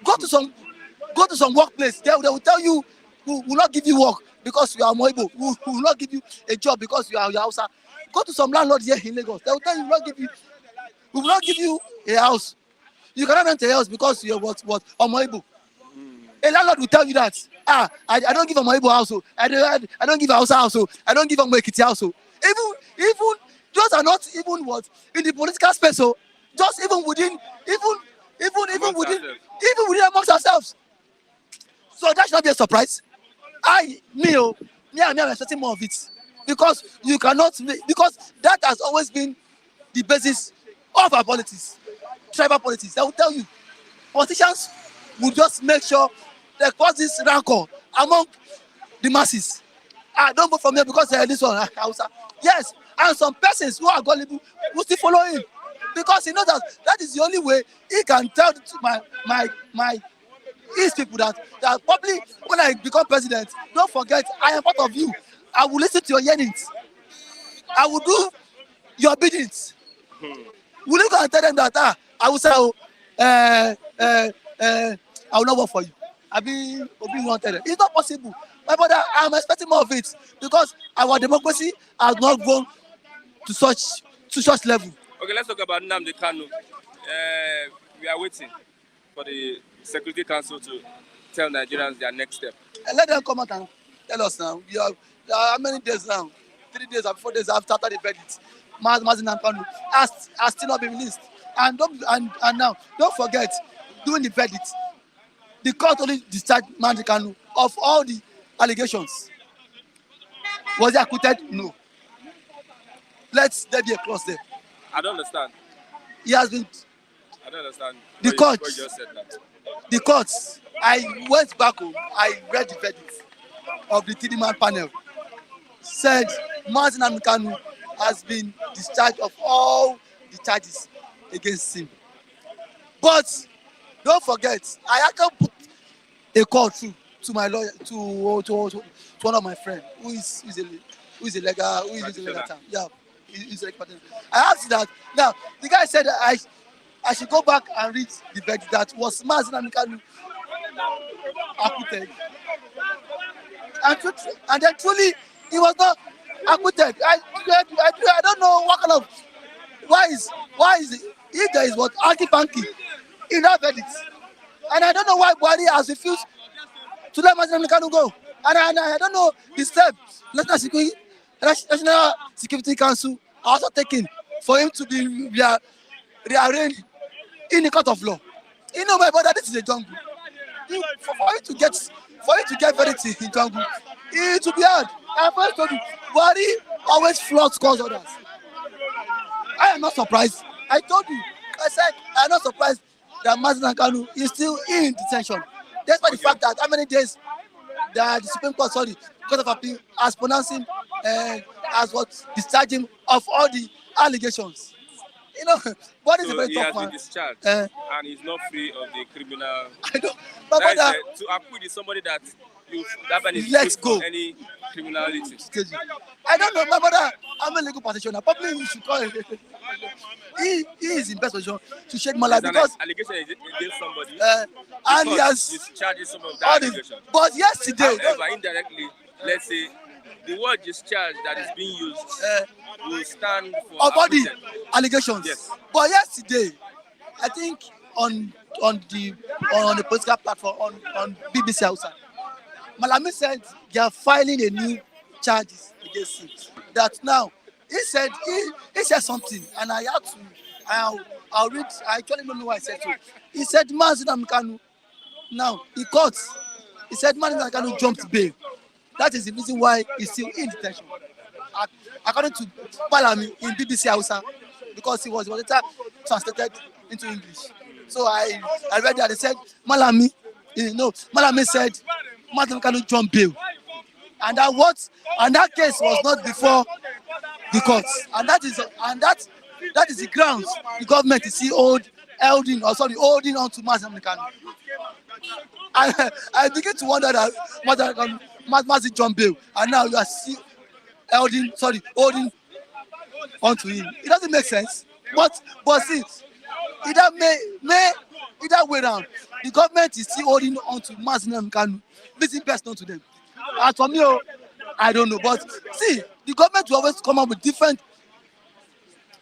Go to some workplace. They will tell you, we will not give you work because you are Moibo. We will not give you a job because you are Hausa. Go to some landlord here in Lagos. They will tell you, we will not give you a house. You cannot rent a house because you are what Moibo. A landlord will tell you that, I don't give a Moibo house. I don't give a Hausa house. I don't give a Moekiti house. Even those are not even what in the political space. So just even within amongst ourselves. So that should not be a surprise. I'm expecting more of it, because you cannot because that has always been the basis of our politics, tribal politics. I will tell you, politicians will just make sure they cause this rancor among the masses. Don't vote for me because this one Hausa. Yes, and some persons who are gullible will still follow him, because he knows that is the only way he can tell to my his people that probably when I become president, don't forget I am part of you. I will listen to your yearnings. I will do your biddings. Will you go and tell them that I will say, I will not work for you? Obi wanted it. It's not possible. My brother, I'm expecting more of it, because our democracy has not grown to such level. Okay, let's talk about Nnamdi Kanu. We are waiting for the Security Council to tell Nigerians their next step. Let them come out and tell us now. We have how many days now? 3 days or 4 days after the verdict. Mazin Kanu has still not been released. And now, don't forget, during the verdict, the court only discharged Mazin Kanu of all the allegations. Was he acquitted? No. Let there be a clause there. I don't understand. He has been. I don't understand. The court. You just said that. The courts. I went back home. I read the verdict of the 3-man panel. Said Mazin Kanu has been discharged of all the charges against him. But don't forget, I can't put a call through to my lawyer to one of my friends who is a legal term. Yeah, he's a legal partner. I asked that. Now the guy said that I should go back and read the verdict that was Mazi Nnamdi Kanu acquitted, and then truly he was not acquitted. I don't know what kind of why is it, if there is what anti panky in that verdict, and I don't know why Buhari has refused to let Mazi Nnamdi Kanu go, and I don't know the step National Security Council are also taking for him to be rearranged in the court of law. You know, my brother, this is a jungle. For you to get verdict in jungle, it will be hard. I first told you, Buhari always floods cause others. I am not surprised. I told you. I said I am not surprised that Mazi Nnamdi Kanu is still in detention. Despite the fact that how many days that the Supreme Court, Court of Appeal, as pronouncing as what discharging of all the allegations. You know, what is So a very he tough has been man. discharged Uh, and he's not free of the criminal. I don't. My That is, brother, to acquit is somebody that that man is Let's free from go. any criminality. I don't know, my brother. I'm a legal practitioner. Probably you should call him. He is in best position to shed my life There's because an allegation against somebody. and he Because has discharges some of all that this. allegation. But yesterday, However, indirectly, let's say the word discharge that is being used will stand for of all the acquitted. allegations. Yes. But yesterday, I think on the political platform on BBC Hausa, Malami said they are filing a new charges against him. That now he said something, and I had to. I'll read. I actually don't know why I said so. He said Mazi Nnamdi Kanu. Now he caught. He said Mazi Nnamdi Kanu jumped bail. That is the reason why he's still in detention. According to Malami in BBC Hausa, because he was later translated into English. So I read that they said Malami said Mazi Nnamdi Kanu jumped bail, and that case was not before the courts, and that is the grounds the government is still holding on to Mazi Nnamdi Kanu. I begin to wonder that Mazi jumped bail, and now you are still holding on to him. It doesn't make sense. But see, either way around, the government is still holding on to Mazi Nnamdi Kanu. This is best known to them. As for me, I don't know. But see, the government will always come up with different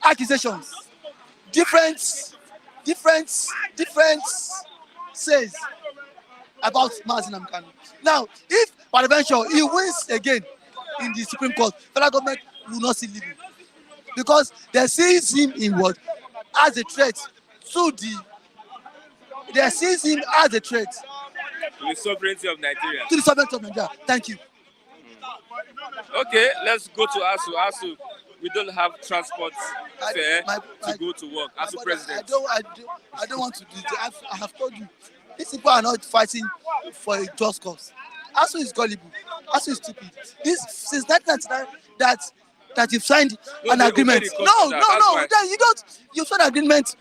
accusations, different says about Mazi Nnamdi Kanu. Now, if peradventure he wins again in the Supreme Court, federal government will not see living because they see him in what as a threat to To the sovereignty of Nigeria. to the sovereignty of Nigeria. Thank you. Okay, let's go to ASU. ASU, we don't have transport fare My- to go to work. ASU But president. I don't want to do it. I have told you, these people are not fighting for a just cause. ASU is gullible. ASU is stupid. This since 1999 that you've signed No, an they agreement. obey the court order, that's why. Then you don't. You've signed an agreement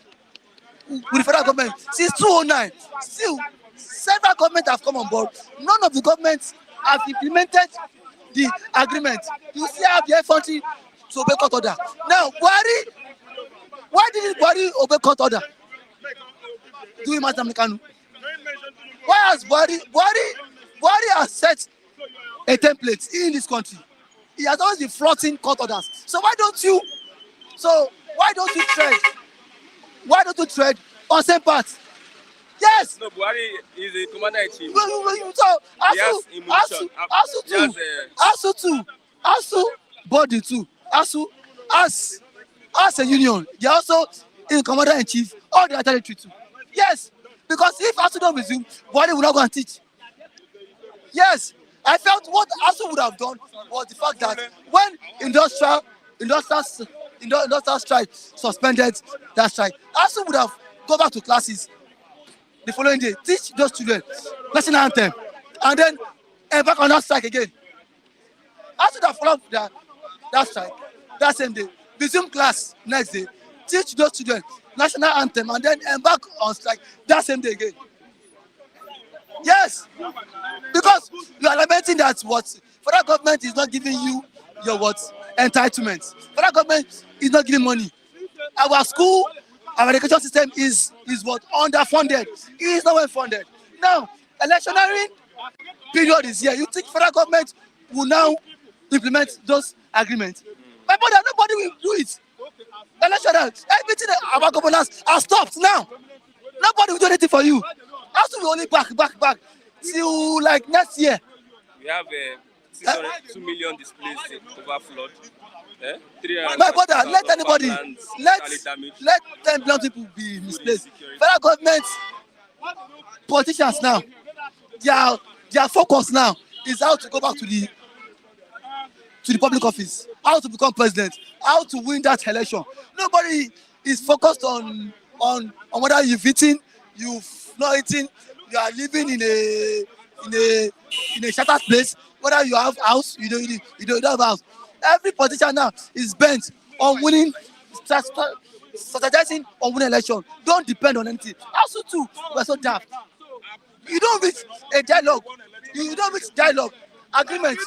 with the federal government since 2009. Still, several governments have come on board. None of the governments have implemented the agreement. You still have the country to obey court order. Now, Buhari, why didn't Buhari obey court order? Doing Mazi Nnamdi Kanu. Why has Buhari has set a template in this country? He has always been flouting court orders. So why don't you tread on same path? Yes. No, Buhari is the commander in chief. So He has immunity. ASU body too. ASU as a union, they are also in commander in chief all the territory too. Yes, because if ASU don't resume, Buhari will not go and teach. Yes, I felt what ASU would have done was the fact that when industrial strike suspended that strike, ASU would have go back to classes the following day, teach those children national anthem, and then embark on that strike again. ASU that followed that strike that same day, resume class next day, teach those children national anthem, and then embark on strike that same day again. Yes, because you are lamenting that what federal government is not giving you your what entitlement. Federal government is not giving money. Our school, our education system is what underfunded. It is not well funded. Now, electionary period is here. You think federal government will now implement those agreements? My brother, nobody will do it. Electoral, everything about governance has stopped now. Nobody will do anything for you. Has to be only back till like next year. We have 2 million displaced over flood. My brother, let anybody, let them young people be misplaced. Federal government, politicians now, their focus now is how to go back to the public office, how to become president, how to win that election. Nobody is focused on whether you've eaten, you've not eaten, you are living in a sheltered place, whether you have house, you don't have house. Every politician now is bent on winning, strategizing on winning election. Don't depend on anything. Also too, we're so daft. You don't reach a dialogue. You don't reach dialogue, agreement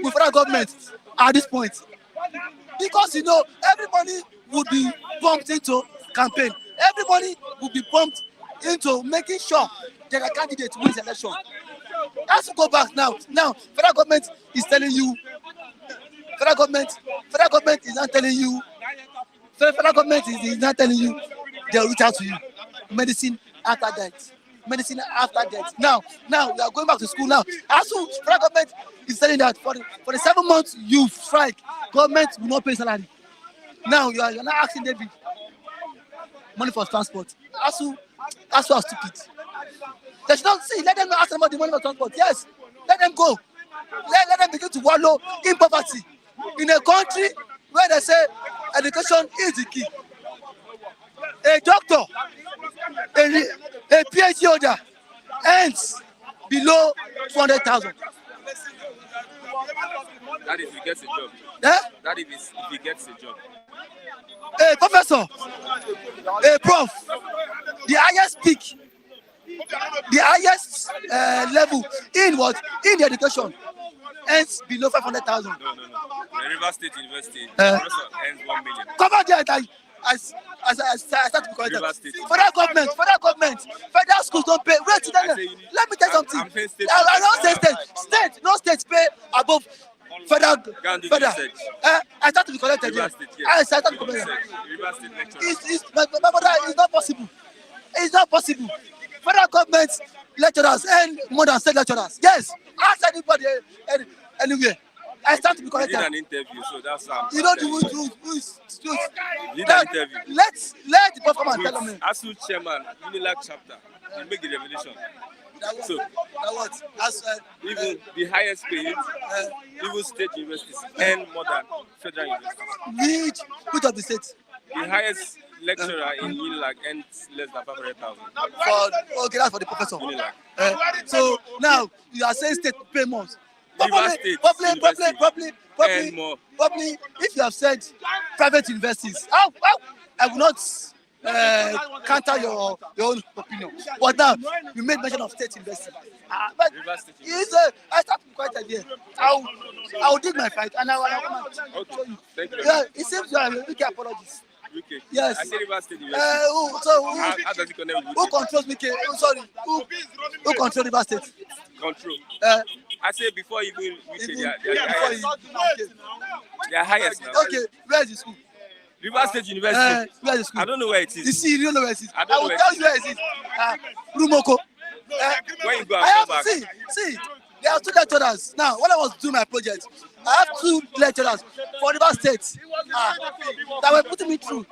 with federal government at this point. Because everybody would be pumped into campaign. Everybody would be pumped into making sure that a candidate wins election. As we go back now, federal government is telling you, federal government is not telling you, federal government is not telling you they'll reach out to you. Medicine after death. Medicine after death. Now we are going back to school now. As soon federal government is telling that for the 7 months you strike, government will not pay salary. Now you are not asking David money for transport. ASU are stupid. They should not see. Let them ask them about the money for transport. Yes, let them go. Let them begin to wallow in poverty in a country where they say education is the key. A doctor, a PhD holder earns below 200,000. That is if he gets a job. Yeah? That is if he gets a job. A professor, a prof, the highest peak, the highest level in what? In the education earns below 500,000. No. The River State University also earns 1 million. Cover there. I start to be corrected. Federal government, federal schools don't pay. Wait, let me tell you something. I don't say state. No states pay above federal. I start to be corrected here. I start to be corrected. It's not possible. It's not possible. Federal government lecturers earn more than state lecturers. Yes, ask anybody anywhere. I start to be corrected. You did an interview, so that's you don't do who's you did an interview. Let the boss come and tell me. ASU chairman, Unilag chapter, you make the revelation. So even the highest paid, even state universities earn more than federal universities. Which of the states? The highest lecturer in Unilag earns less than 500,000. Okay, that's for the professor. So now you are saying state pay more. Probably, if you have said private universities, I will not counter your own opinion. But now you made mention of state university. But I start to be quite idea. I will dig my fight and I will come and show you. Thank you. Yeah, it seems you are a wicked apologist. UK. Yes. I say River State University. How does it connect with who controls UK? Sorry. Who controls River State? Control. I say before even they are highest now. Okay, where is the school? River State University. Where is the school? I don't know where it is. You see, you don't know where it is. I will tell you where it is. Rumoko. When you go and come back. See, there are 2 lecturers. Now, when I was doing my project, I have 2 lecturers for River State that were putting me through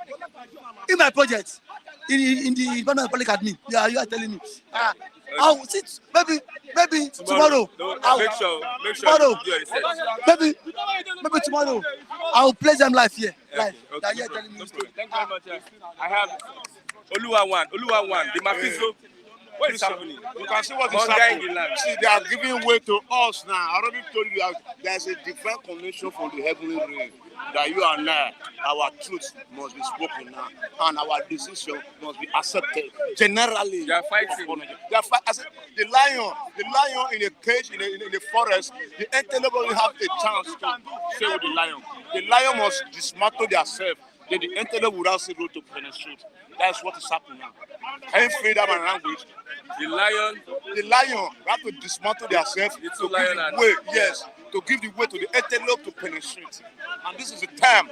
in my project in the Department of Public Admin. Yeah, you are telling me. I will sit maybe tomorrow. Make sure tomorrow. You do your research. Maybe tomorrow. I will place them live here. Live. Okay, telling me. Thank you very much. I have Oluwa one, the Mafiso. What is happening? You can see what is Hunger in happening. the land. See, they are giving way to us now. I already told you that there's a divine connection from the heavenly realm. That you and I, our truth must be spoken now, and our decision must be accepted. Generally, They are fighting. They are I said, the lion in a cage in the forest. The antelope only have a chance to stay with the lion. The lion must dismantle themselves. Then the antelope will also go to penetrate. That's what is happening now. Can you feel that my language? The lion. The lion have to dismantle themselves The to two give lion the and- way, yes, to give the way to the antelope to penetrate. And this is the time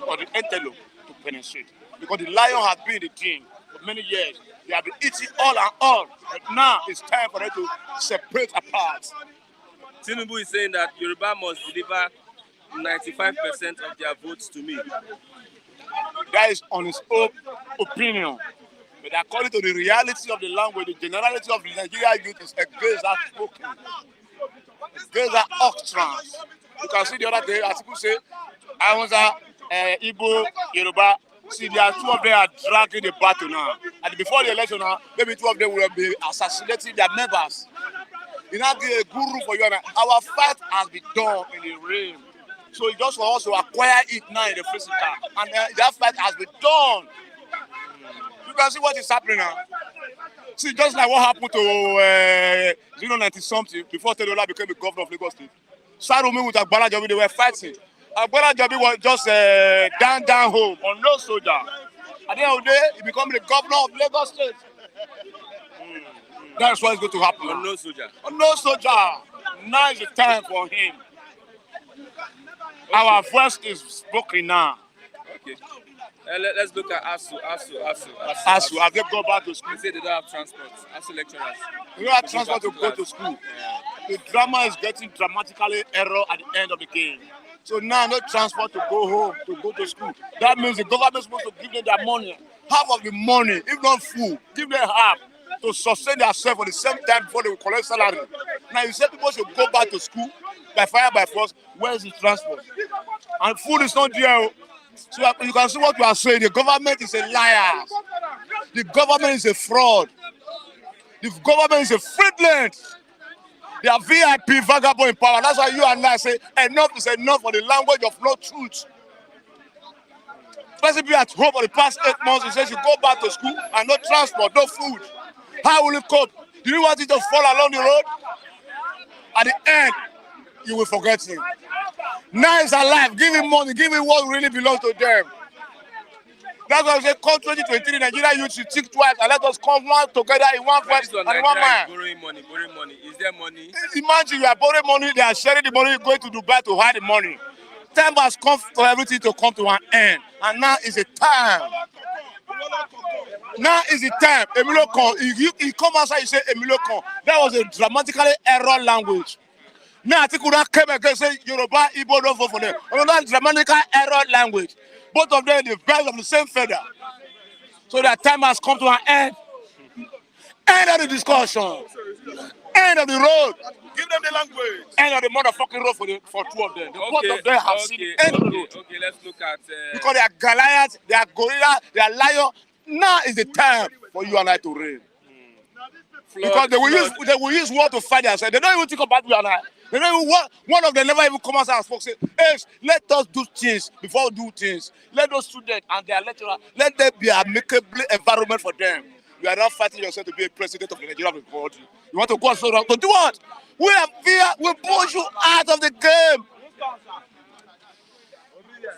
for the antelope to penetrate. Because the lion has been in the gym for many years. They have been eating all and all. But now it's time for them to separate apart. Tinubu is saying that Yoruba must deliver 95% of their votes to me. That is on his own opinion. But according to the reality of the language, the generality of the Nigerian youth is against that spoken. Against that utterance. You can see the other day, Atiku say, Hausa, Igbo, Yoruba. See, there are two of them are dragging the battle now. And before the election now, maybe two of them will be assassinating their members. You now give a guru for you and I. Our fight has been done in the realm. So it's just for us to acquire it now in the physical. And that fight has been done. You can see what is happening now. See, just like what happened to 90-something before Tedola became the governor of Lagos State. Sarumi with Agbala Jobi, they were fighting. Agbala Jobi was just down home on no soldier. At the end of the day, he became the governor of Lagos State. That's what is going to happen. On now. no soldier. On no soldier. Now is the time for him. Our voice is spoken now. Okay. Let's look at ASU. As you have they go back to school. They say they don't have transport. ASU lecturers. You have transport to go to school. The drama is getting dramatically error at the end of the game. So now no transport to go home, to go to school. That means the government is supposed to give them their money. Half of the money, if not full, give them half to sustain themselves at the same time before they will collect salary. Now you say people should go back to school by fire, by force. Where is the transport? And food is not there. So you can see what we are saying. The government is a liar. The government is a fraud. The government is a fraudulent. They are VIP vagabond in power. That's why you and I say enough is enough for the language of no truth. Especially be at home for the past 8 months. He says you go back to school and no transport, no food. How will you cope? Do you want it to fall along the road? At the end, you will forget him. Now he's alive. Give him money. Give him what really belongs to them. That's why I say, come 2023, Nigeria youth should think twice and let us come one together in one voice and in one mind. Borrowing money. Is there money? Imagine you are borrowing money, they are sharing the money, going to Dubai to hide the money. Time has come for everything to come to an end. And now is the time. Now is the time. Emilio Con, he come outside, he say Emilio Con. That was a dramatically error language. Now Atiku came again and say Yoruba, Igbo don't vote for them. Another dramatically error language. Both of them the birds of the same feather. So that time has come to an end. End of the discussion. End of the road. Give them the language. End of the motherfucking road for two of them. Both of them have seen the end of the road. Okay, let's look at... Because they are Goliath, they are gorilla, they are lion. Now is the time for you and I to reign. Because they will use war to fight themselves. They don't even think about you and I. They don't even one of them never even come out and say, hey, let us do things before we do things. Let those students and their lecturers, let there be a amicable environment for them. You are not fighting yourself to be a president of the Nigerian Republic. You want to go so wrong. To do what? We are fear, we push you out of the game.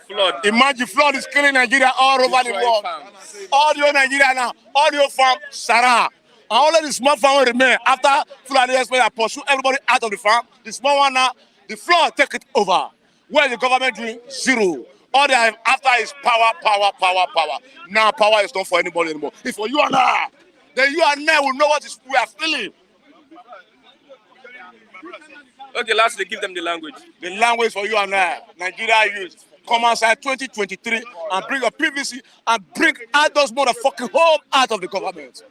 flood. Imagine flood is killing Nigeria all over the world. Farms. All your Nigeria now, all your farm, Sarah. And only the small farm will remain. After flood explain and pursue everybody out of the farm, the small one now, the flood take it over. Where is the government doing? Zero. All they are after is power. Now power is not for anybody anymore. It's for you and I. Then you and I will know what we are feeling. Okay, lastly, give them the language. The language for you and I, Nigeria youth. Come outside 2023 and bring a PVC and bring out those motherfucking home out of the government.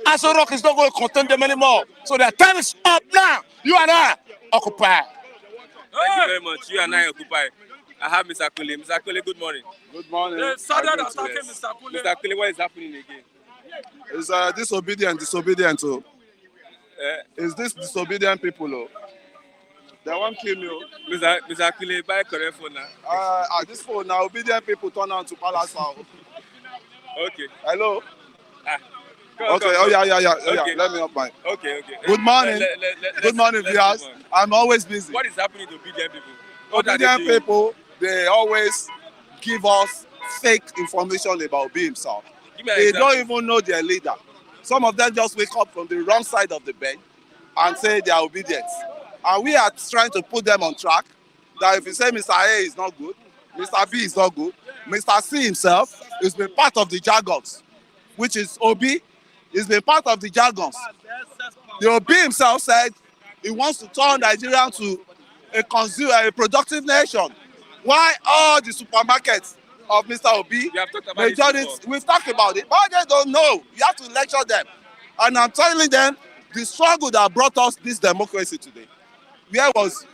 Aso Rock is not going to contain them anymore. So their time is up now. You and I occupy. Thank you very much. You and I occupy. I have Mr. Kule. Mr. Kule, good morning. Good morning. They started Good to attacking us. Mr. Kule. Mr. Kule, what is happening again? It's disobedient. Oh. Eh, It's this disobedient people. Oh. They won't kill me. Oh. Mr. Akile, buy correct phone now. This phone now, obedient people turn on to palace now. Okay. Hello. Ah. Okay. Oh yeah. Okay. Let me up my. Okay. Good morning. Good morning, let's viewers. move on. I'm always busy. What is happening to obedient people? What are they Obedient doing? people, they always give us fake information about Obi himself. Give me an They example. don't even know their leader. Some of them just wake up from the wrong side of the bed and say they are obedient. And we are trying to put them on track that if you say Mr. A is not good, Mr. B is not good, Mr. C himself has been part of the jargons, which is Obi, has been part of the jargons. The Obi himself said he wants to turn Nigeria to a productive nation. Why all the supermarkets of Mr. Obi, We have talked about this before. we've talked about it, but they don't know. You have to lecture them. And I'm telling them the struggle that brought us this democracy today. Where was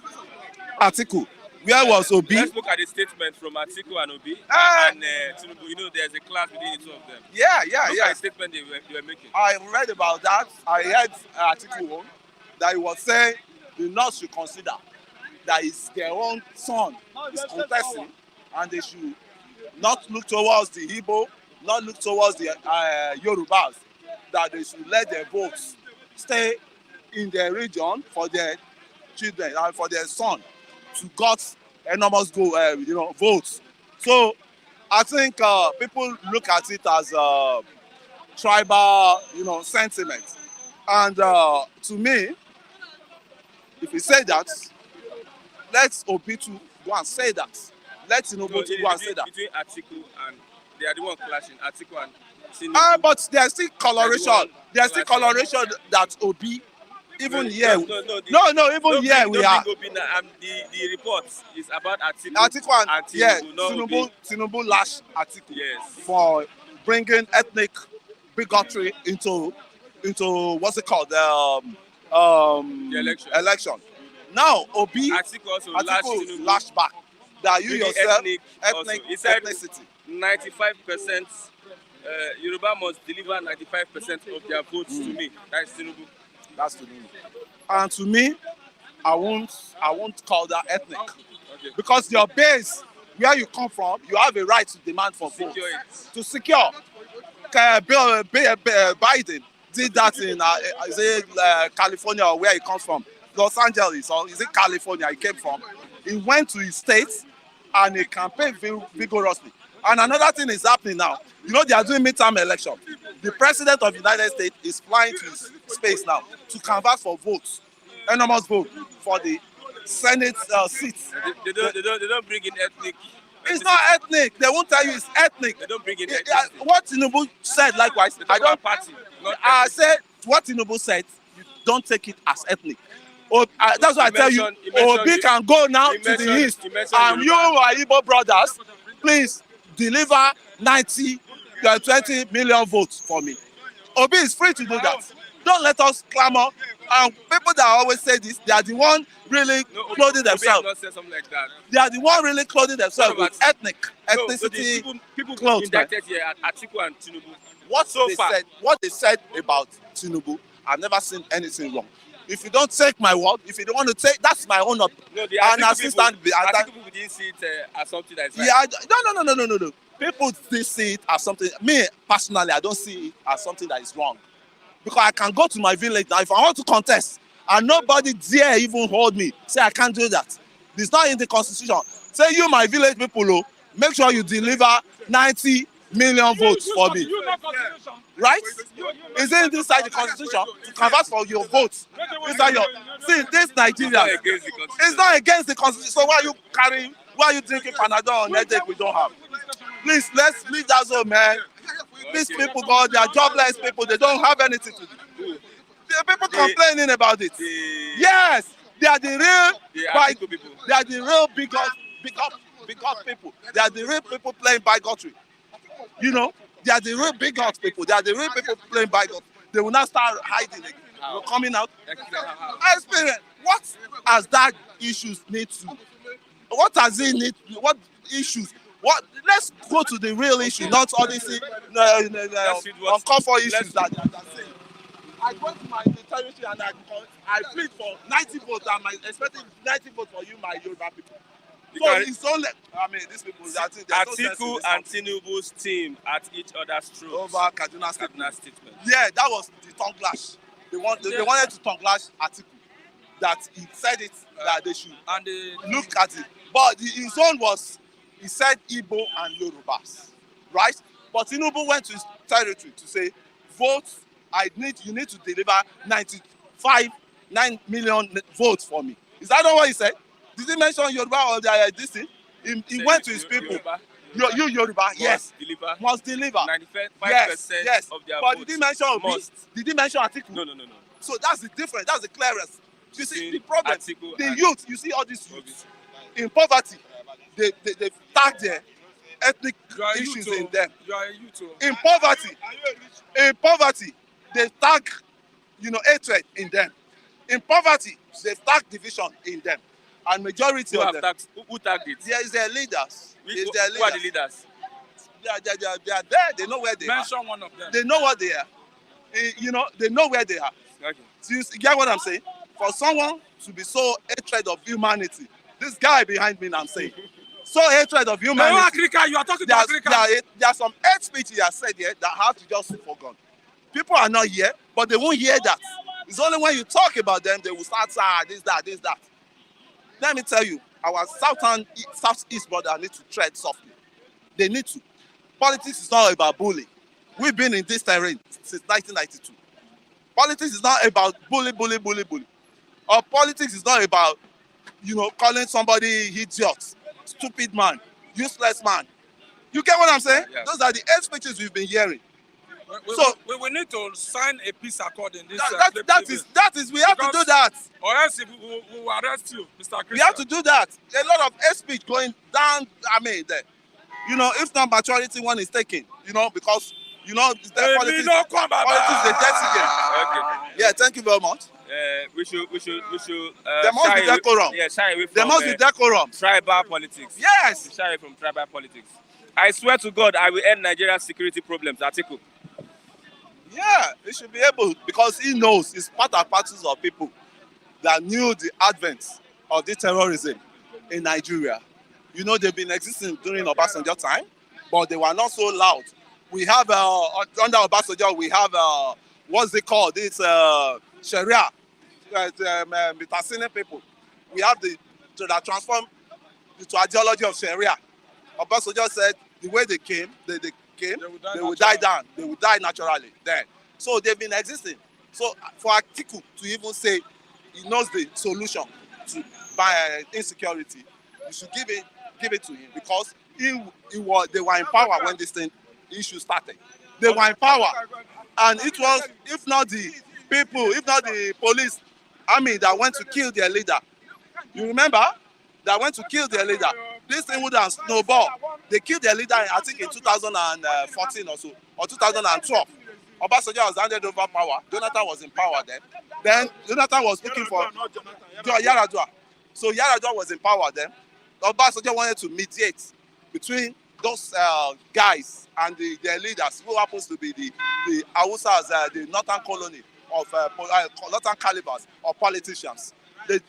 Atiku? Where was Obi? Let's look at the statement from Atiku and Obi Ah. and Tinubu. You know, there's a clash between the two of them. Yeah. Look at the statement they were making. I read about that. I heard Atiku that he was saying the North should consider that it's their own son is contesting, and they should not look towards the Igbo, not look towards the Yorubas, that they should let their votes stay in their region for their children and for their son to got enormous votes. So I think people look at it as tribal, sentiment. And to me, if we say that, let Obi to go and say that. Let Tinubu to go and say that. Between Atiku and they are the one clashing. Atiku and Tinubu. But there's still coloration. There's still Clashing. coloration that Obi, even here. Even Even here we are. The report is about Atiku. Atiku and Tinubu, not Obi. Tinubu lashed Atiku Yes. for bringing ethnic bigotry into what's it called The election. Now Obi Atiku also lashed Tinubu. lashed back that you Bringing yourself also. He said ethnicity. 95%. Yoruba must deliver 95% of their votes to me. That is Tinubu. That's to me. And to me, I won't call that ethnic. Okay. Because your base, where you come from, you have a right to demand for votes. Secure it. To secure. Biden did that in California, or where he comes from, Los Angeles, or is it California he came from? He went to his state and he campaigned vigorously. And another thing is happening now. They are doing midterm election. The president of the United States is flying to his space now to canvass for votes, enormous vote for the Senate seats. They don't bring in ethnic. It's not ethnic. They won't tell you it's ethnic. They don't bring in ethnic. What Tinubu said, likewise, I don't party. I said what Tinubu said. You don't take it as ethnic. That's why I tell you, Obi can go now to the east, and you are Igbo brothers, please deliver 20 million votes for me. Obi is free to do that. Don't let us clamor. People that always say this, they are the one really clothing themselves. Obi has not said something like that. They are the one really clothing themselves with ethnicity So people clothes. indicted here at Atiku and Tinubu. What they said about Tinubu, I've never seen anything wrong. If you don't take my word, if you don't want to take, that's my own opinion. No, the And Atiku people didn't see it as something that is right. Yeah, no. People still see it as something. Me personally, I don't see it as something that is wrong, because I can go to my village now if I want to contest, and nobody dare even hold me. Say I can't do that. It's not in the constitution. Say you, my village people, make sure you deliver 90 million votes for me. Right? Is it inside the constitution to canvass for your votes? See, this Nigeria, it's not against the constitution. So why are you drinking Panadol on headache we don't have? Please, let's leave that zone, man. These people, they are jobless people. They don't have anything to do. There are people complaining about it. Yes, they are the real people. They are the real bigot people. They are the real people playing bigotry. They are the real bigot people. They are the real people playing bigot. They will not start hiding it. Coming out. I experience. What has that issues need to? What does it need? What issues What? Let's go to the real issue, not all these uncomfortable issues that they are saying. I go to my territory and I plead for 90 votes, and I'm expecting 90 votes for you, my Yoruba people. So it's only, I mean, these people, I think there's no sense in Atiku this and country. Tinubu's team at each other's throats. Over Kaduna Kaduna statement. Yeah, that was the tongue clash. They wanted to tongue clash Atiku. That he said it, that they should look at it. But his own was, he said Igbo and Yorubas, right? But Tinubu went to his territory to say, vote, you need to deliver 9 million votes for me. Is that not what he said? Did he mention Yoruba or this thing? He went to his people. Yoruba. You Yoruba, yes. Must deliver. 95% yes. of their but votes. Did he mention Obi? Did he mention Atiku? No. So that's the difference. That's the clearest. You see the problem. Atiku the youth. You see all these youths in poverty. They tag their ethnic issues in them. You are a youth. In poverty, they tag, hatred in them. In poverty, they tag division in them. And majority of them. Who tagged it? There is their leaders. Who are the leaders? They are there. They know where they are. Mention one of them. They know what they are. They know where they are. Okay. So you get what I'm saying? For someone to be so hatred of humanity, this guy behind me, I'm saying, so hatred of humanity. You are talking to Africa. There are some hate speech he has said here that have to just be forgotten. People are not here, but they won't hear that. It's only when you talk about them, they will start saying this, that. Let me tell you, our southeast border need to tread softly. They need to. Politics is not about bullying. We've been in this terrain since 1992. Politics is not about bully. Or politics is not about, calling somebody idiot, stupid man, useless man. You get what I'm saying? Yeah. Those are the hate speeches we've been hearing. We need to sign a peace accord in this. That is, we have to do that. Or else we will arrest you, Mr. Christian. We have to do that. A lot of hate speech going down, there. If not maturity one is taken, because, politics is a dirty game. Okay. Yeah, thank you very much. We should. There must be decorum. Shy away from. There must be decorum. Tribal politics. Yes. Shy away from tribal politics. I swear to God, I will end Nigeria's security problems. Atiku. Yeah, he should be able, because he knows it's part and parcels of people that knew the advent of the terrorism in Nigeria. They've been existing during Obasanjo time, but they were not so loud. We have, under Obasanjo, we have, what's it called? It's Sharia, Mitasine people. We have that transform into ideology of Sharia. Obasanjo said the way they came, they will die down. They will die naturally then. So they've been existing. So for Atiku to even say he knows the solution to insecurity, you should give it to him, because they were in power when this issue started. They were in power, and it was, if not the people, if not the police army that went to kill their leader. You remember? That went to kill their leader. This thing would have snowballed. They killed their leader, I think, in 2014 or so, or 2012. Obasanjo was handed over power. Jonathan was in power then. Then Jonathan was looking for Yaradua. So Yaradua was in power then. Obasanjo wanted to mediate between those guys and their leaders, who happens to be the Hausas, the northern colony of northern calibers of politicians. They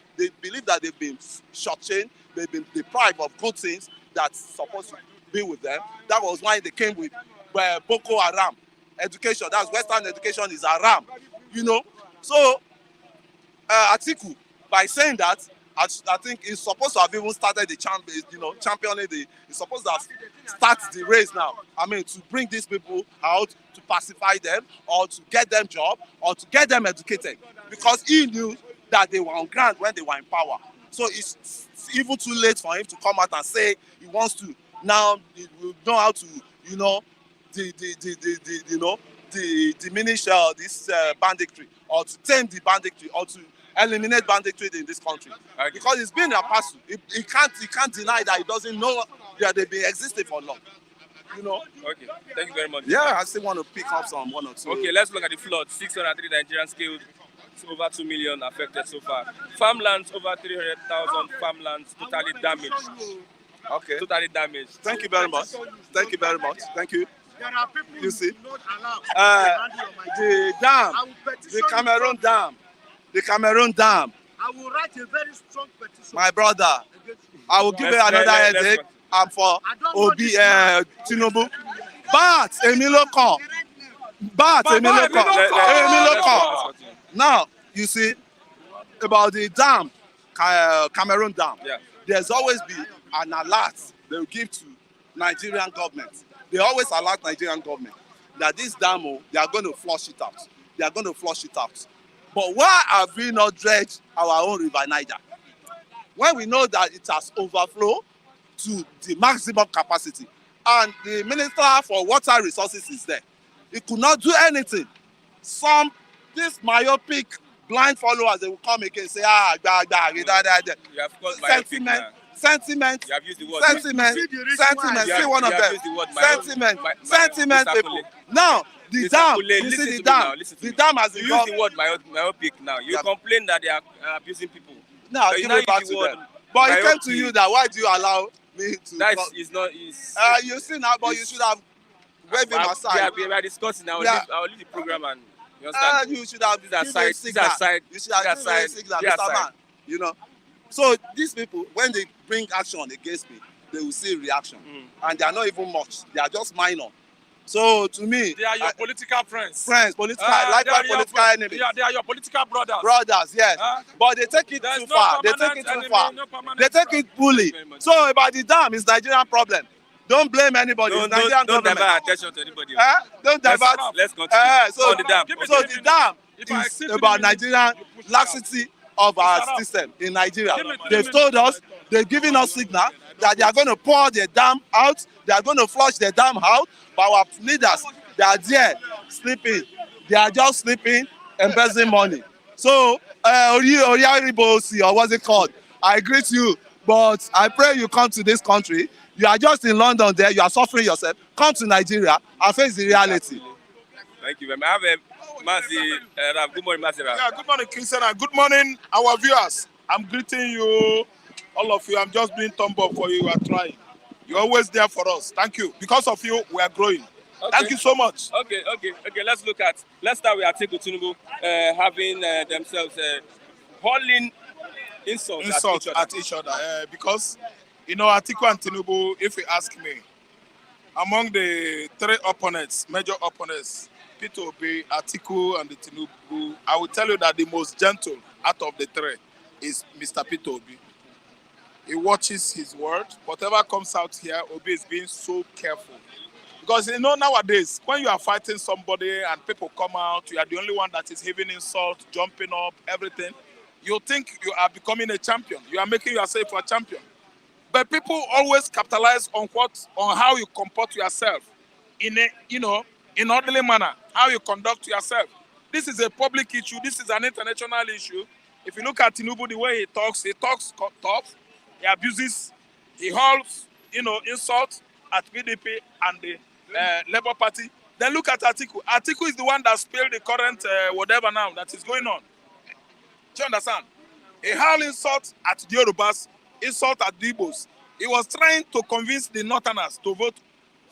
believe that they've been shortchanged, they've been deprived of good things that's supposed to be with them. That was why they came with Boko Haram education. That's Western education is Haram, So Atiku, by saying that, I think he's supposed to have even started the championing he's supposed to have started the race now. To bring these people out, to pacify them, or to get them job, or to get them educated, because he knew that they were on ground when they were in power. So it's even too late for him to come out and say he wants to now know how to diminish this banditry, or to tame the banditry, or to eliminate banditry in this country. Okay. Because it's been a past. He can't deny that he doesn't know that they've been existing for long. Okay, thank you very much. Yeah, I still want to pick up some one or two. Okay, let's look at the flood. 603 Nigerians killed, over 2 million affected so far. Farmlands, over 300,000 farmlands totally damaged. Okay. totally damaged. Thank you very much. Thank you very much. Thank you. There are people You see? not allowed Uh, to handle your mic. the dam, I will petition the you Cameroon strongly. dam, the Cameroon dam. I will write a very strong petition My brother, against you. I will give you Let's- another let- let's headache. I'm for I don't know Obi this man. Tinubu. But Emilio Kan. But Emilio Kan. Emilio Kan. continue. Now, you see, about the dam, Cameroon dam, Yeah. there's always been an alert they will give to Nigerian government. They always alert Nigerian government that this dam, they are going to flush it out. They are going to flush it out. But why have we not dredged our own river Niger? When we know that it has overflowed to the maximum capacity, and the Minister for Water Resources is there, he could not do anything. These myopic blind followers, they will come again and say, You have called myopic sentiment, now. sentiment, You have used the word. sentiment, You see the reason why sentiment. You have- See one of you have them. used the word Sentiment, Mr. people. Kule. Now the Mr. dam, Kule, you listen see to the me dam. now, listen to The me. dam has You use involved. the word myopic now. You Yeah. complain that they are abusing people. Now But you give now it use back the to word them. But it came myopic. to you that why do you allow me to? That is not. Is You see now, but you should have waved him we aside. are discussing. I will, Yeah. leave the program and you understand. You should have These are given side- signal. these are side- You should have these are given a side- signal, these are Mr. side. Man. You know. So these people, when they bring action against me, they will see reaction, and they are not even much. They are just minor. So to me, They are your political friends. political, They are likewise your political enemies, They are your political brothers. brothers, yes. But they take it There's too no far. They take permanent it too enemy, far. no permanent They take friend. it bully. Thank you very much. So about the dam, it's Nigerian problem. Don't blame anybody. It's Nigerian Don't government. divert attention to anybody. Don't Let's- divert. Let's continue. So, On the dam. Give me so 3 the minutes. dam If I is exceed 3 about minutes, Nigerian you push me laxity of our Shut up. system in Nigeria. Give me 3 They've minutes. told us, they've given us signal that they are going to pour their dam out, they are going to flush their dam out, but our leaders, they are there sleeping. They are just sleeping, embezzling money. So, Oriaribosi, or what's it called? I greet you, but I pray you come to this country. You are just in London there, you are suffering yourself. Come to Nigeria and face the reality. Thank you very much. I have a Mazi, Rav. Good morning, Mazi. Rav. Yeah, good morning, Christian, and good morning, our viewers. I'm greeting you, all of you. I'm just being thumb up for you. You are trying. You're always there for us. Thank you. Because of you, we are growing. Thank you so much. Okay. Let's start with Atiku Tinubu having themselves hurling insults Insult at each other. because, Atiku and Tinubu, if you ask me, among the 3 opponents, major opponents, Peter Obi, Atiku, and the Tinubu, I will tell you that the most gentle out of the 3 is Mr. Peter Obi. He watches his word. Whatever comes out here, Obi is being so careful. Because nowadays, when you are fighting somebody and people come out, you are the only one that is heaving insult, jumping up, everything. You think you are becoming a champion. You are making yourself a champion. But people always capitalize on how you comport yourself in in orderly manner, how you conduct yourself. This is a public issue. This is an international issue. If you look at Tinubu, the way he talks tough. He abuses, he hurls, insults at PDP and the Labour Party. Then look at Atiku. Atiku is the one that spilled the current whatever now that is going on. Do you understand? He hurled insult at the Yorubas, insult at the Igbos. He was trying to convince the Northerners to vote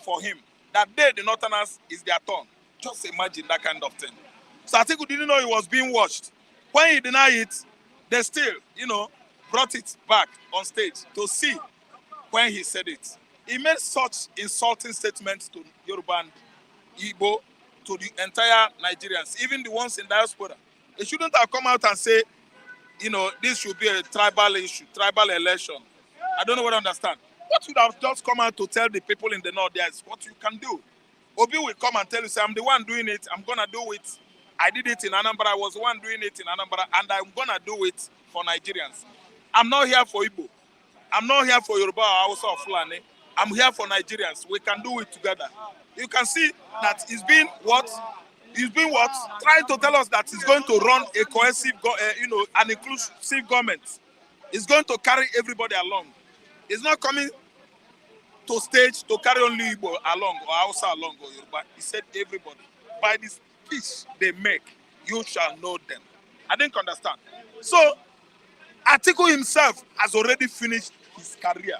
for him. That day, the Northerners is their turn. Just imagine that kind of thing. So Atiku didn't know he was being watched. When he denied it, they still, brought it back on stage to see when he said it. He made such insulting statements to Yoruba and Igbo, to the entire Nigerians, even the ones in diaspora. They shouldn't have come out and say, this should be a tribal issue, tribal election. I don't know what I understand. What should have just come out to tell the people in the north there is what you can do. Obi will come and tell you, say, I'm the one doing it, I'm going to do it. I did it in Anambra, I was the one doing it in Anambra, and I'm going to do it for Nigerians. I'm not here for Igbo. I'm not here for Yoruba or Hausa or Fulani. I'm here for Nigerians. We can do it together. You can see that he's been what? Trying to tell us that he's going to run a cohesive, an inclusive government. He's going to carry everybody along. He's not coming to stage to carry only Igbo along or Hausa along or Yoruba. He said everybody. By the speech they make, you shall know them. I didn't understand. So, Atiku himself has already finished his career.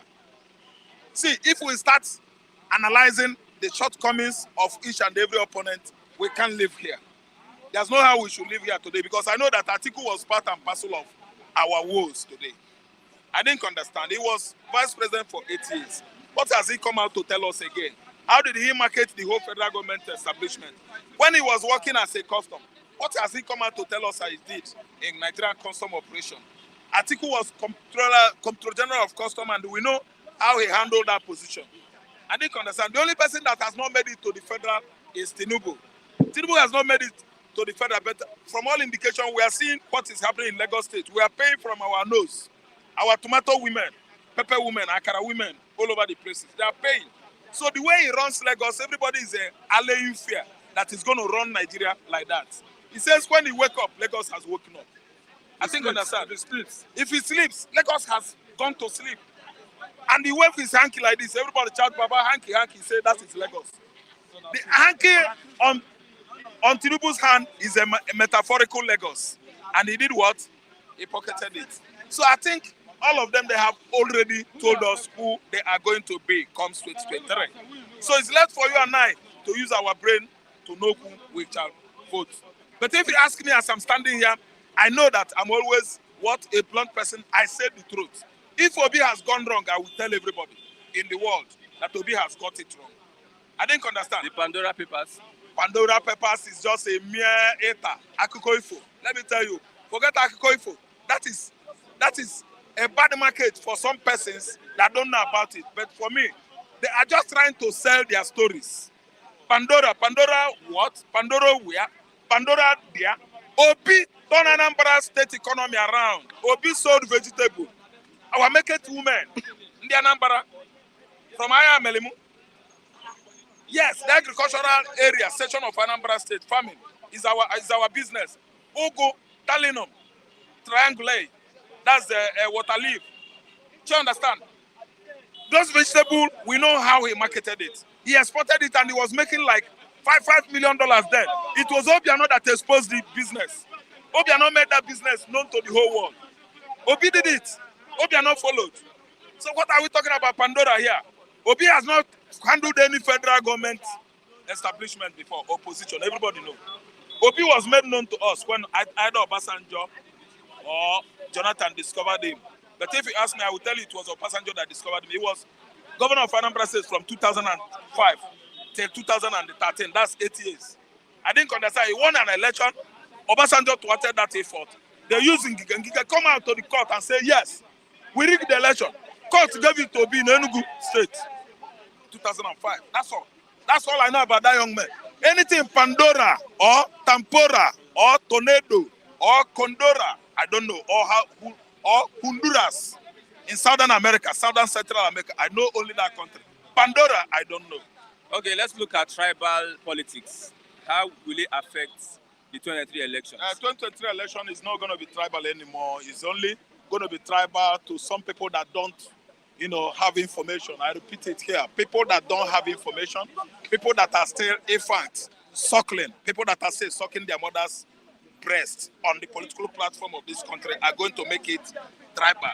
See, if we start analyzing the shortcomings of each and every opponent, we can't live here. There's no how we should live here today because I know that Atiku was part and parcel of our woes today. I didn't understand. He was vice president for 8 years. What has he come out to tell us again? How did he market the whole federal government establishment? When he was working as a custom, what has he come out to tell us that he did in Nigerian custom operation? Atiku was Comptroller General of Custom, and we know how he handled that position. I didn't understand. The only person that has not made it to the federal is Tinubu. Tinubu has not made it to the federal, but from all indication, we are seeing what is happening in Lagos State. We are paying from our nose. Our tomato women, pepper women, akara women, all over the places, they are paying. So the way he runs Lagos, everybody is allaying fear that he's going to run Nigeria like that. He says when he wake up, Lagos has woken up. I think understand. If he sleeps, Lagos has gone to sleep. And he wave his hanky like this. Everybody shout, Baba, hanky, hanky. Say that is Lagos. The hanky on Tinubu's hand is a metaphorical Lagos. And he did what? He pocketed it. So I think all of them, they have already told us who they are going to be comes 2023. So it's left for you and I to use our brain to know who we shall vote. But if you ask me as I'm standing here, I know that I'm always what a blunt person. I say the truth. If Obi has gone wrong, I will tell everybody in the world that Obi has got it wrong. I didn't understand. The Pandora Papers. Pandora Papers is just a mere eta. Akiko Ifo. Let me tell you, forget Akiko Ifo. That is a bad market for some persons that don't know about it. But for me, they are just trying to sell their stories. Pandora what? Pandora where? Pandora there. Obi turn Anambra state economy around. Obi sold vegetable. Our market women in the Anambra from Aya Melimu. Yes, the agricultural area section of Anambra state farming is our business. Ugu, Talinum, Triangulate. That's the water leaf. Do you understand? Those vegetables, we know how he marketed it. He exported it and he was making like $5 million then. It was Obiano that exposed the business. Obiano made that business known to the whole world. Obi did it. Obiano followed. So what are we talking about Pandora here? Obi has not handled any federal government establishment before, opposition, everybody knows. Obi was made known to us when either Obasanjo or Jonathan discovered him. But if you ask me, I will tell you it was Obasanjo that discovered him. He was governor of Anambra State from 2005 till 2013. That's 8 years. I didn't understand. He won an election. Obasanjo thwarted that effort. They're using Giga come out to the court and say, yes, we rigged the election. Court gave it to Obi in Enugu State, 2005. That's all. That's all I know about that young man. Anything Pandora or Tampora or Tornado or Condora, I don't know, or Honduras in Southern America, Southern Central America. I know only that country. Pandora, I don't know. Okay, let's look at tribal politics. How will it affect the 2023 elections? 2023 election is not going to be tribal anymore. It's only going to be tribal to some people that don't, have information. I repeat it here. People that don't have information, people that are still infants, suckling, people that are still sucking their mother's breast on the political platform of this country are going to make it tribal.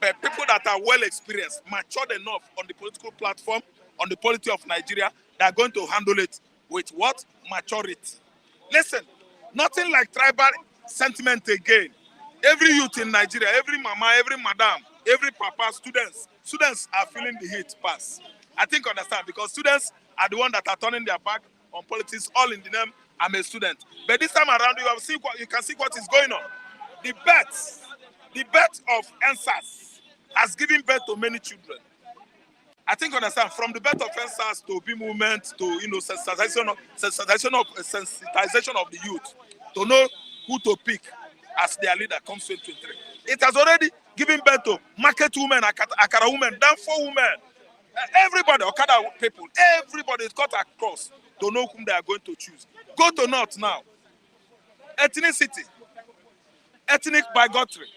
But people that are well experienced, matured enough on the political platform, on the polity of Nigeria, they are going to handle it with what? Maturity. Listen, nothing like tribal sentiment again. Every youth in Nigeria, every mama, every madam, every papa, students are feeling the heat pass. I think understand because students are the ones that are turning their back on politics, all in the name, I'm a student. But this time around, you can see what is going on. The birth of NSAS has given birth to many children. I think understand from the birth of NSAS to Obi movement to sensitization of the youth to know who to pick as their leader comes 2023. It has already given birth to market women, akara women, danfo women, everybody, Okada people, everybody is cut across to know whom they are going to choose. Go to North now. Ethnicity, ethnic bigotry,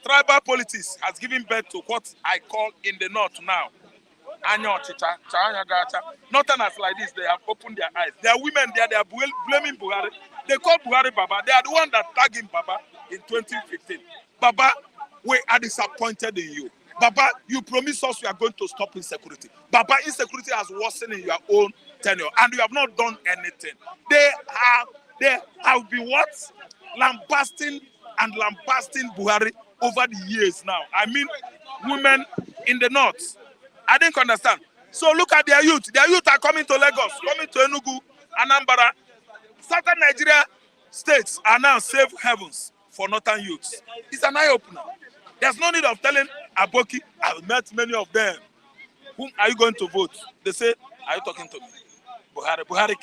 tribal politics has given birth to what I call in the North now. Nothing as like this, they have opened their eyes. There are women there, they are blaming Buhari. They call Buhari Baba. They are the one that tagged him Baba in 2015. Baba, we are disappointed in you. Baba, you promised us you are going to stop insecurity. Baba, insecurity has worsened in your own tenure, and you have not done anything. They have been what? Lambasting Buhari over the years now. I mean, women in the north. I didn't understand. So look at their youth. Their youth are coming to Lagos, coming to Enugu, Anambra. Southern Nigeria states are now safe havens for northern youths. It's an eye-opener. There's no need of telling Aboki. I've met many of them. Whom are you going to vote? They say, are you talking to me? Buhari.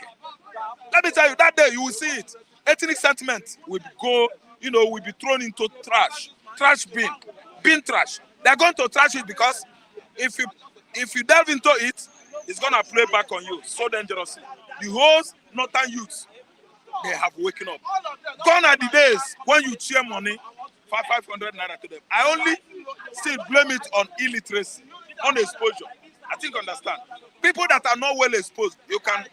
Let me tell you, that day you will see it. Ethnic sentiment will go, will be thrown into trash bin trash. They're going to trash it because if you delve into it, it's gonna play back on you so dangerously. The whole northern youths, they have waken up. Gone are the days when you cheer money for 500 naira to them. I only still blame it on illiteracy, on exposure. I think understand. People that are not well exposed, you can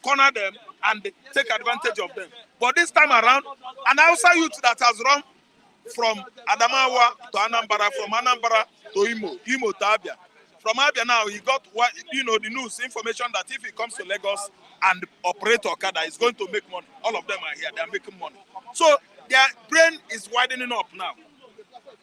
corner them and take advantage of them. But this time around, an Hausa youth that has run from Adamawa to Anambra, from Anambra to Imo to Abia. From Abia now, he got the news information that if he comes to Lagos and operate Okada, he's going to make money. All of them are here; they are making money. So their brain is widening up now.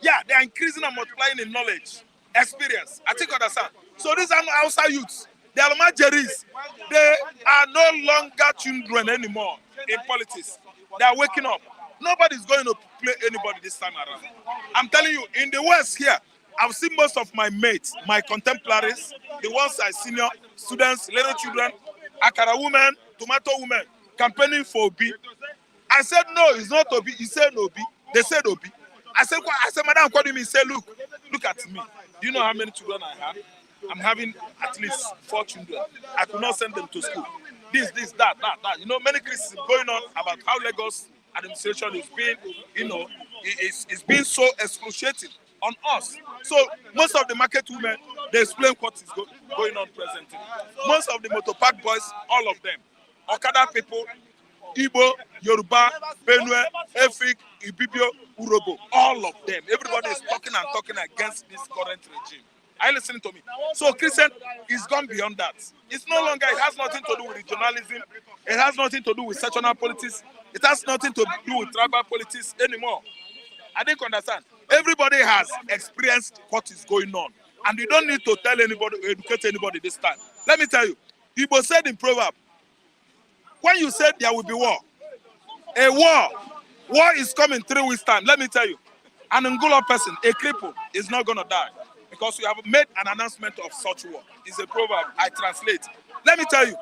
Yeah, they are increasing and multiplying in knowledge, experience. I think understand. So these are Hausa youths. They are Majeris. They are no longer children anymore in politics. They are waking up. Nobody's going to play anybody this time around. I'm telling you, in the West here, I've seen most of my mates, my contemporaries, the ones I senior students, little children, Akara women, tomato women, campaigning for Obi. I said, no, it's not Obi. He said Obi. They said Obi. I said, Madam, what do you mean? He said, look at me. Do you know how many children I have? I'm having at least 4 children. I could not send them to school. This, that. Many criticism going on about how Lagos administration is being, it's being so excruciating on us. So most of the market women, they explain what is going on presently. Most of the motopark boys, all of them, Okada people, Igbo, Yoruba, Benue, Efik, Ibibio, Urobo, all of them. Everybody is talking against this current regime. Are you listening to me? So Christian is gone beyond that. It's no longer, it has nothing to do with regionalism. It has nothing to do with sectional politics. It has nothing to do with tribal politics anymore. I didn't understand. Everybody has experienced what is going on. And you don't need to tell anybody, educate anybody this time. Let me tell you, Igbo said in proverb, when you said there will be war, a war is coming 3 weeks time. Let me tell you, an Angular person, a cripple, is not going to die. Because we have made an announcement of such war. It's a proverb, I translate. Let me tell you,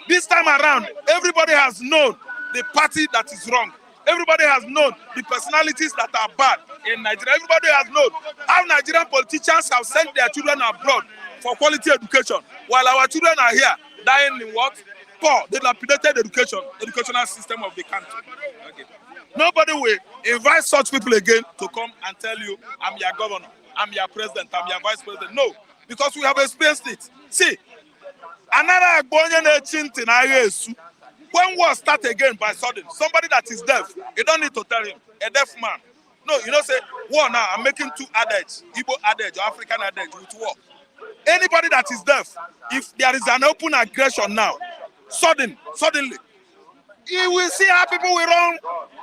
this time around, everybody has known the party that is wrong. Everybody has known the personalities that are bad in Nigeria. Everybody has known how Nigerian politicians have sent their children abroad for quality education, while our children are here dying in what? Poor, dilapidated educational system of the country. Okay. Nobody will invite such people again to come and tell you, I'm your governor, I'm your president, I'm your vice president. No, because we have experienced it. See, another when war start again by sudden, somebody that is deaf, you don't need to tell him, a deaf man. No, say, war now, I'm making 2 adage, Igbo adage or African adage with war. Anybody that is deaf, if there is an open aggression now, suddenly, you will see how people will run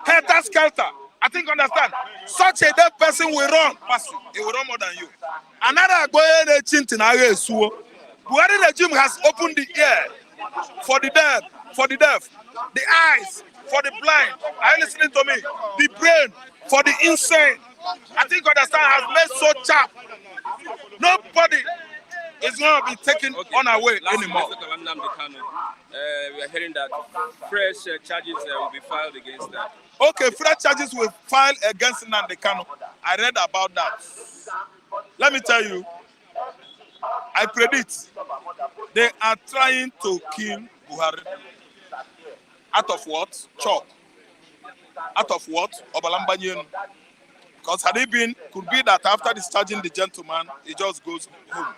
helter-skelter. I think understand. Such a deaf person will run faster. He will run more than you. Another Buhari regime has opened the ear for the deaf, the eyes for the blind. Are you listening to me? The brain for the insane. I think understand has made so sharp. Nobody is going to be taken unaware anymore. We are hearing that fresh charges will be filed against that. Okay, fresh charges will file against Nnamdi Kanu. I read about that. Let me tell you, I predict they are trying to kill Buhari. Out of what? Chop. Out of what? Obalambanyen. Because had it been, could be that after discharging the gentleman, he just goes home.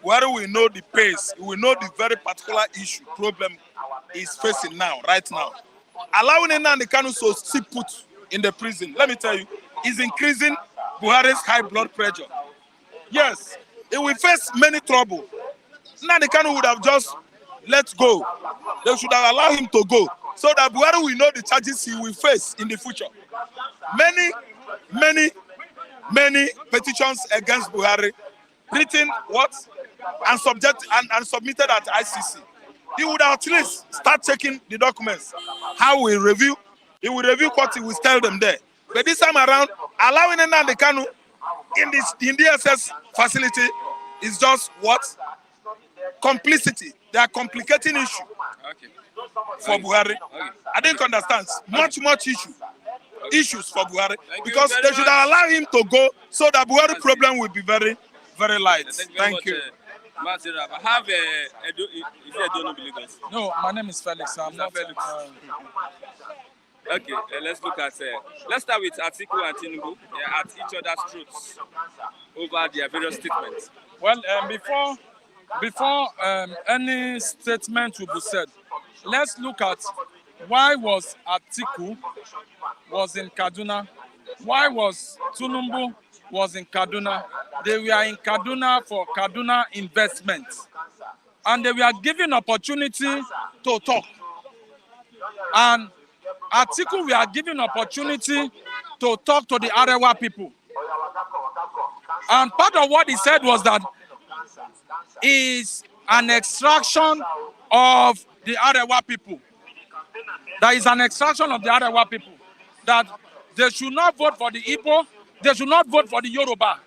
Where we know the pace, we know the very particular problem is facing now, right now. Allowing Nnamdi Kanu to sit put in the prison, let me tell you, is increasing Buhari's high blood pressure. Yes, he will face many trouble. Nnamdi Kanu would have just let go. They should have allowed him to go so that Buhari will know the charges he will face in the future. Many petitions against Buhari, written what and submitted at ICC. He would have at least start checking the documents. How we review, he will review what he will tell them there. But this time around, allowing Nnamdi Kanu in the DSS facility is just what complicity. They are complicating issue for Buhari. I didn't understand much issues for Buhari because they should allow him to go so that Buhari problem will be very, very light. Thank you. I have Lagos. No, my name is Felix. I'm not Felix. Okay, let's look at. Let's start with Atiku and Tinubu. They are at each other's throats over their various statements. Well, before any statement will be said, let's look at why was Atiku was in Kaduna, why was Tinubu was in Kaduna. They were in Kaduna for Kaduna investments, and they were given opportunity to talk. And Atiku we are given opportunity to talk to the Arewa people. And part of what he said was that is an extraction of the Arewa people. There is an extraction of the Arewa people. That they should not vote for the Igbo, they should not vote for the Yoruba.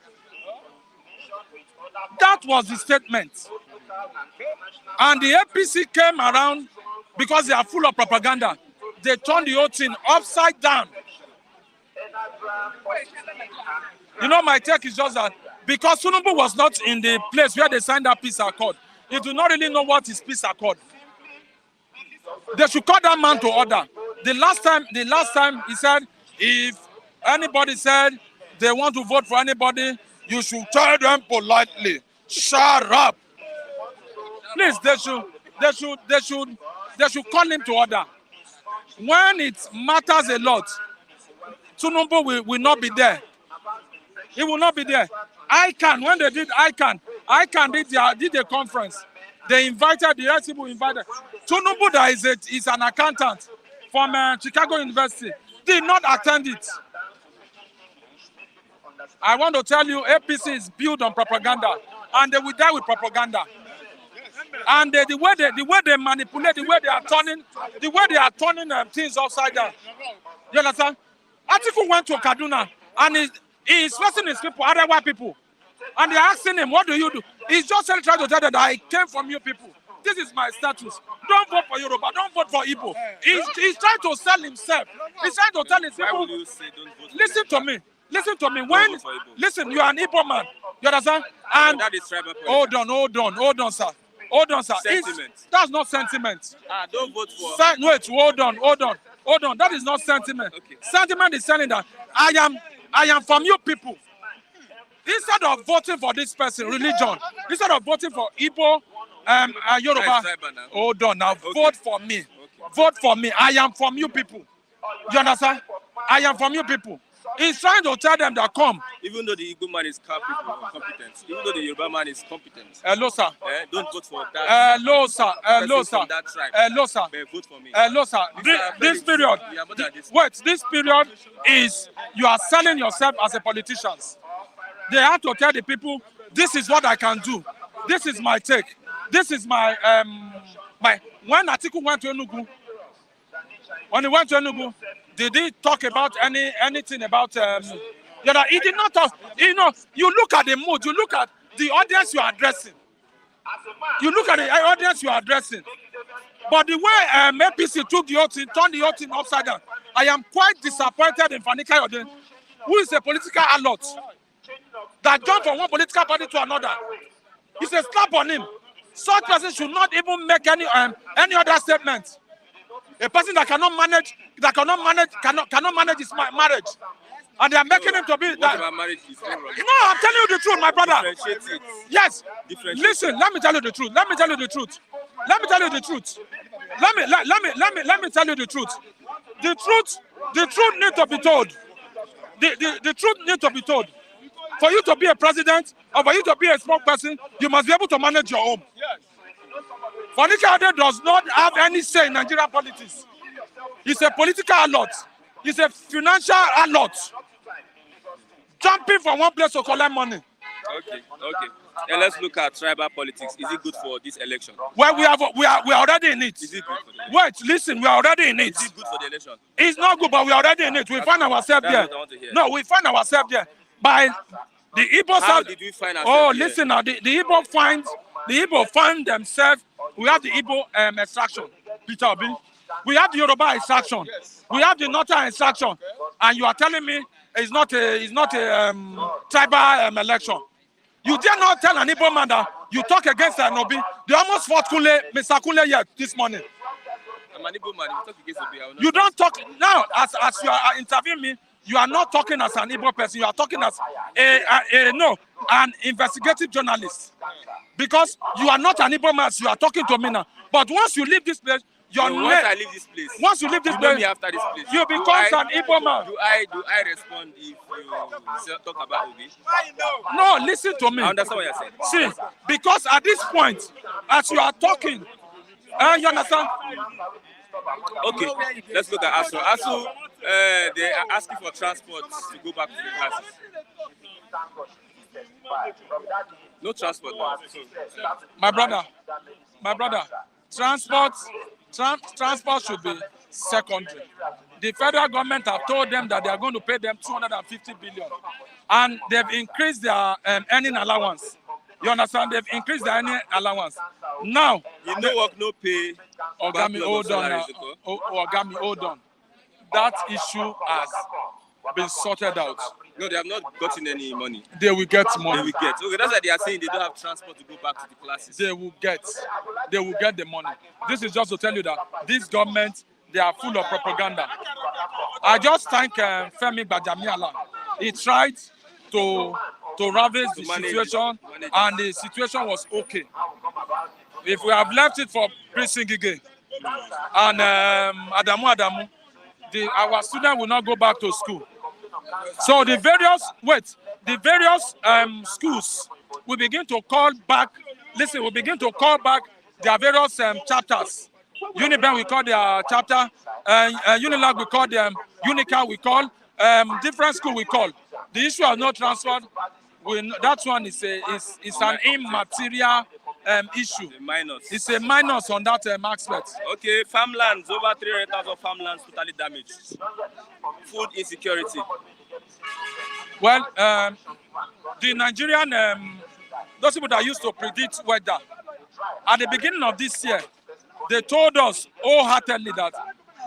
That was the statement. And the APC came around because they are full of propaganda. They turned the whole thing upside down. You know, my take is just that because Tinubu was not in the place where they signed that peace accord, he do not really know what is peace accord. They should call that man to order. The last time he said, if anybody said they want to vote for anybody, you should tell them politely, shut up. Please, they should call him to order. When it matters a lot, Tinubu will not be there. He will not be there. When they did ICANN did a conference. They invited, the rest people invited. Tinubu, that is an accountant from Chicago University, did not attend it. I want to tell you, APC is built on propaganda, and they will die with propaganda. And the way they manipulate, the way they are turning things upside down. You understand? Atiku went to Kaduna, and he is facing his people, Arewa people, and they're asking him, "What do you do?" He's just trying to tell them that I came from you people. This is my status. Don't vote for Yoruba. Don't vote for Igbo. He's trying to sell himself. He's trying to tell his people. Why will you say don't vote for Listen Igbo? to me. Listen to me. Listen, you are an Igbo man. You understand? And that is tribal politics. Hold on, sir. Hold on, sir. Sentiment. That's not sentiment. Don't vote for. Wait, hold on. That is not sentiment. Okay. Sentiment is saying that I am from you people. Instead of voting for this person, religion, instead of voting for Igbo, Yoruba, hold on now. Okay. Vote for me. Okay. Vote for me. I am from you people. You understand? I am from you people. He's trying to tell them that come. Even though the Igbo man is competent, even though the Yoruba man is competent. Hello, sir. Don't vote for that. Hello, sir. Hello, sir. That tribe. Hello, sir. Vote for me. Hello, sir. This period. This period is you are selling yourself as a politician. They have to tell the people, this is what I can do. This is my take. This is my when Atiku went to Enugu, did he talk about anything about he did not talk. You know, you look at the mood, you look at the audience you are addressing. But the way APC took the whole thing, turned the whole thing upside down, I am quite disappointed in Fani Kayode, who is a political alert, that jumped from one political party to another. It's a slap on him. Such person should not even make any other statement. A person that cannot manage his marriage, and they are making him to be that. Marriage is wrong. You know, I'm telling you the truth, my brother. Yes. Listen, let me tell you the truth. Let me tell you the truth. Let me tell you the truth. Let me tell you the truth. The truth needs to be told. The truth needs to be told. For you to be a president or for you to be a spokesperson, you must be able to manage your home. Funike Ade does not have any say in Nigerian politics. He's a political alert. He's a financial alert. Jumping from one place to collect money. Okay. And let's look at tribal politics. Is it good for this election? Well, we are already in it. Is it good for the election? Wait, listen, we are already in it. Is it good for the election? It's not good, but we are already in it. We find ourselves That's there. what I want to hear. No, we find ourselves there. By the Igbo How side. did we find Oh, ourselves here? listen now. The Igbo find themselves. We have the Igbo extraction, Peter Obi. We have the Yoruba extraction. We have the Northern extraction. And you are telling me it's not a tribal election. You dare not tell an Igbo man that you talk against Obi. They almost fought Mr. Kule here this morning. I'm an Igbo man. If you talk against Obi, I will not You don't talk now as you are interviewing me. You are not talking as an Igbo person. You are talking as an investigative journalist. Because you are not an Igbo man. So you are talking to me now. But once you leave this place, your No, name. once I leave this place, Once you leave this you know place, me after this place. you become an Igbo man. Do I respond if you talk about Obi? No, listen to me. I understand what you're saying. See, because at this point, as you are talking, you understand? Okay, let's look at ASU. ASU, they are asking for transport to go back to the classes. No transport now. My brother, transport should be secondary. The federal government have told them that they are going to pay them 250 billion, and they've increased their earning allowance. You understand? They've increased their earning allowance. Now, You know work, no pay. Ogami, hold on now. salaries, okay? Ogami, hold on. That issue has been sorted out. No, they have not gotten any money. They will get They money. will get. Okay, that's why they are saying they don't have transport to go back to the classes. They will get the money. This is just to tell you that this government, they are full of propaganda. I just thank Femi Gbajamiala. He tried to ravage the manage situation, it. and the situation was okay. If we have left it for Prince Ngige and Adamu, our students will not go back to school. So the various schools will begin to call back. Listen, we begin to call back their various chapters. Uniben we call their chapter, Unilag we call them, Unica we call, different school we call. The issue of no transfer, that one is an immaterial issue. The minors. It's a minus on that aspect. Okay, farmlands, over 300,000 farmlands totally damaged. Food insecurity. Well, the Nigerian, those people that used to predict weather, at the beginning of this year, they told us wholeheartedly that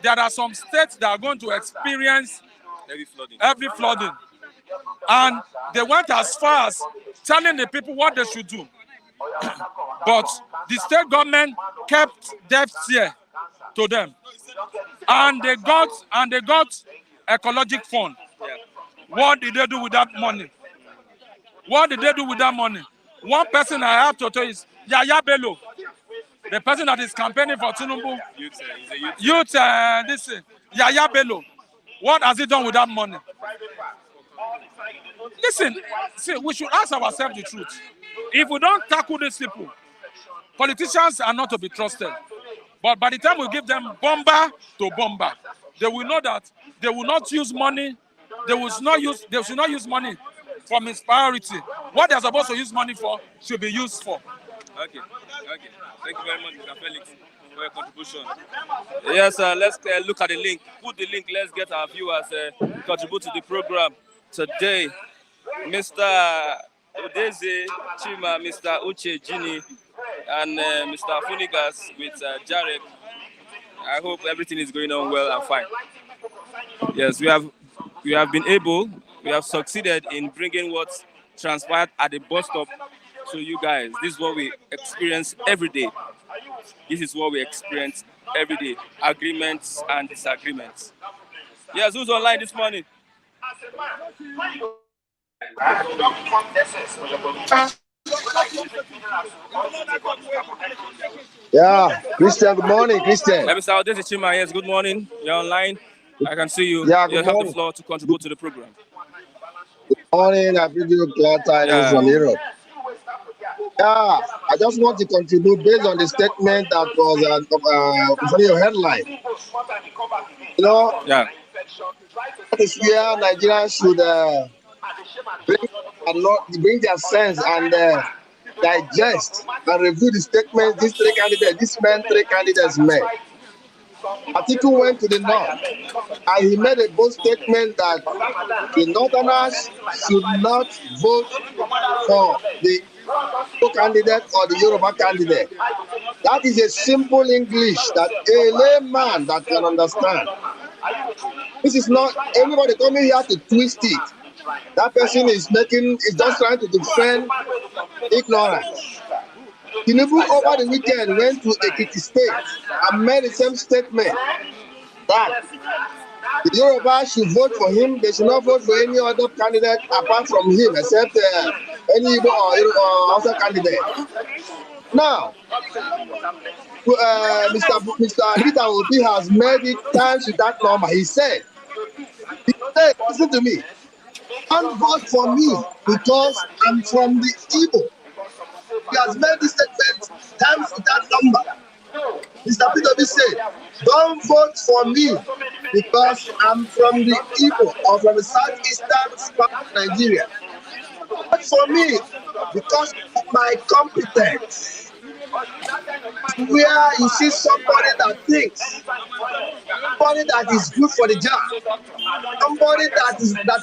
there are some states that are going to experience every flooding. And they went as far as telling the people what they should do. But the state government kept deaf ear to them. And they got ecologic fund. Yeah. What did they do with that money? What did they do with that money? One person I have to tell you is Yaya Bello, the person that is campaigning for Tinubu. He's a youth. Yaya Bello. What has he done with that money? Listen, see, we should ask ourselves the truth. If we don't tackle these people, politicians are not to be trusted. But by the time we give them bomber to bomber, they will know that they will not use money. They should not use money from its priority. What they're supposed to use money for should be used for. Okay. Thank you very much, Mr. Felix, for your contribution. Yes, let's look at the link. Put the link. Let's get our viewers contribute to the program today. Mr. Odeze Chima, Mr. Uche Gini, and Mr. Funigas with Jarek. I hope everything is going on well and fine. Yes, we have succeeded in bringing what transpired at the bus stop to you guys. This is what we experience every day. Agreements and disagreements. Yes, who's online this morning? Yeah, Christian, good morning, Christian. Mr. Odeze Chima, yes, good morning. You're online. I can see you. Yeah, You good have morning. the floor to contribute to the program. Morning, I bring you clear tidings Yeah. from Europe. Yeah, I just want to contribute based on the statement that was from your headline. You know, Yeah. that is where Nigerians should bring, bring their sense and digest and review the statements these three candidates, these men, three candidates made. Atiku went to the north and he made a bold statement that the northerners should not vote for the Igbo candidate or the Yoruba candidate. That is a simple English that a layman that can understand. This is not anybody coming here to twist it. That person is just trying to defend ignorance. Tinubu over the weekend went to Ekiti State and made the same statement that the Yoruba should vote for him. They should not vote for any other candidate apart from him, except any Igbo or other candidate. Now, Mr. Peter Obi has made it times with that number. He said, listen to me, don't vote for me because I'm from the Igbo. He has made this statement times with that number. Mr. Peter Obi said, don't vote for me because I'm from the Igbo or from the southeastern part of Nigeria. Vote for me because of my competence. Where you see somebody that thinks, somebody that is good for the job, somebody that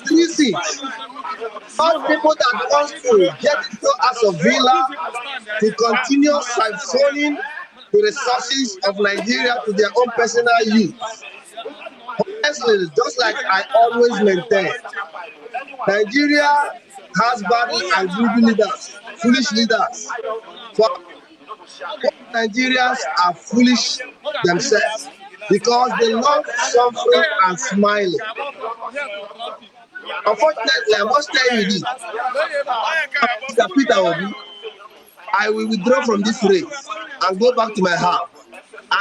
reasons, not people that wants to get into as a villa to continue siphoning the resources of Nigeria to their own personal use. Honestly, just like I always maintain, Nigeria has bad and greedy leaders, foolish leaders. For Nigerians are foolish themselves because they love suffering and smiling. Unfortunately, I must tell you this, Mr. Peter Obi, I will withdraw from this race and go back to my house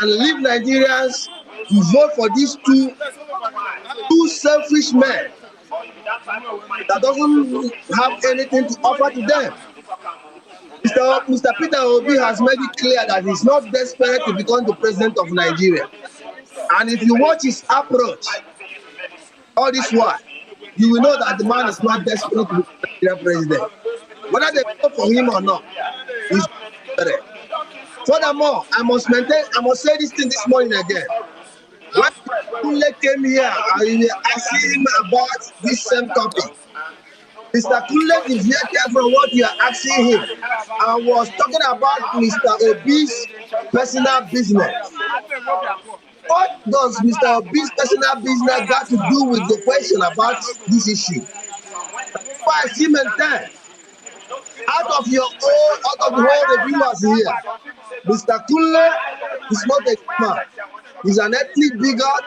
and leave Nigerians to vote for these two selfish men that doesn't have anything to offer to them. Mr. Peter Obi has made it clear that he's not desperate to become the president of Nigeria. And if you watch his approach, all this while, you will know that the man is not desperate to become the Nigerian president. Whether they vote for him or not, he's desperate. Furthermore, I must say this thing this morning again. When Kunle came here and we were asking him about this same topic, Mr. Kunle deviated from what you are asking him and was talking about Mr. Obi's personal business. What does Mr. Obi's personal business got to do with the question about this issue? Why is he maintained? Out of the whole reviewers here, Mr. Kunle is not a man. He's an ethnic bigot.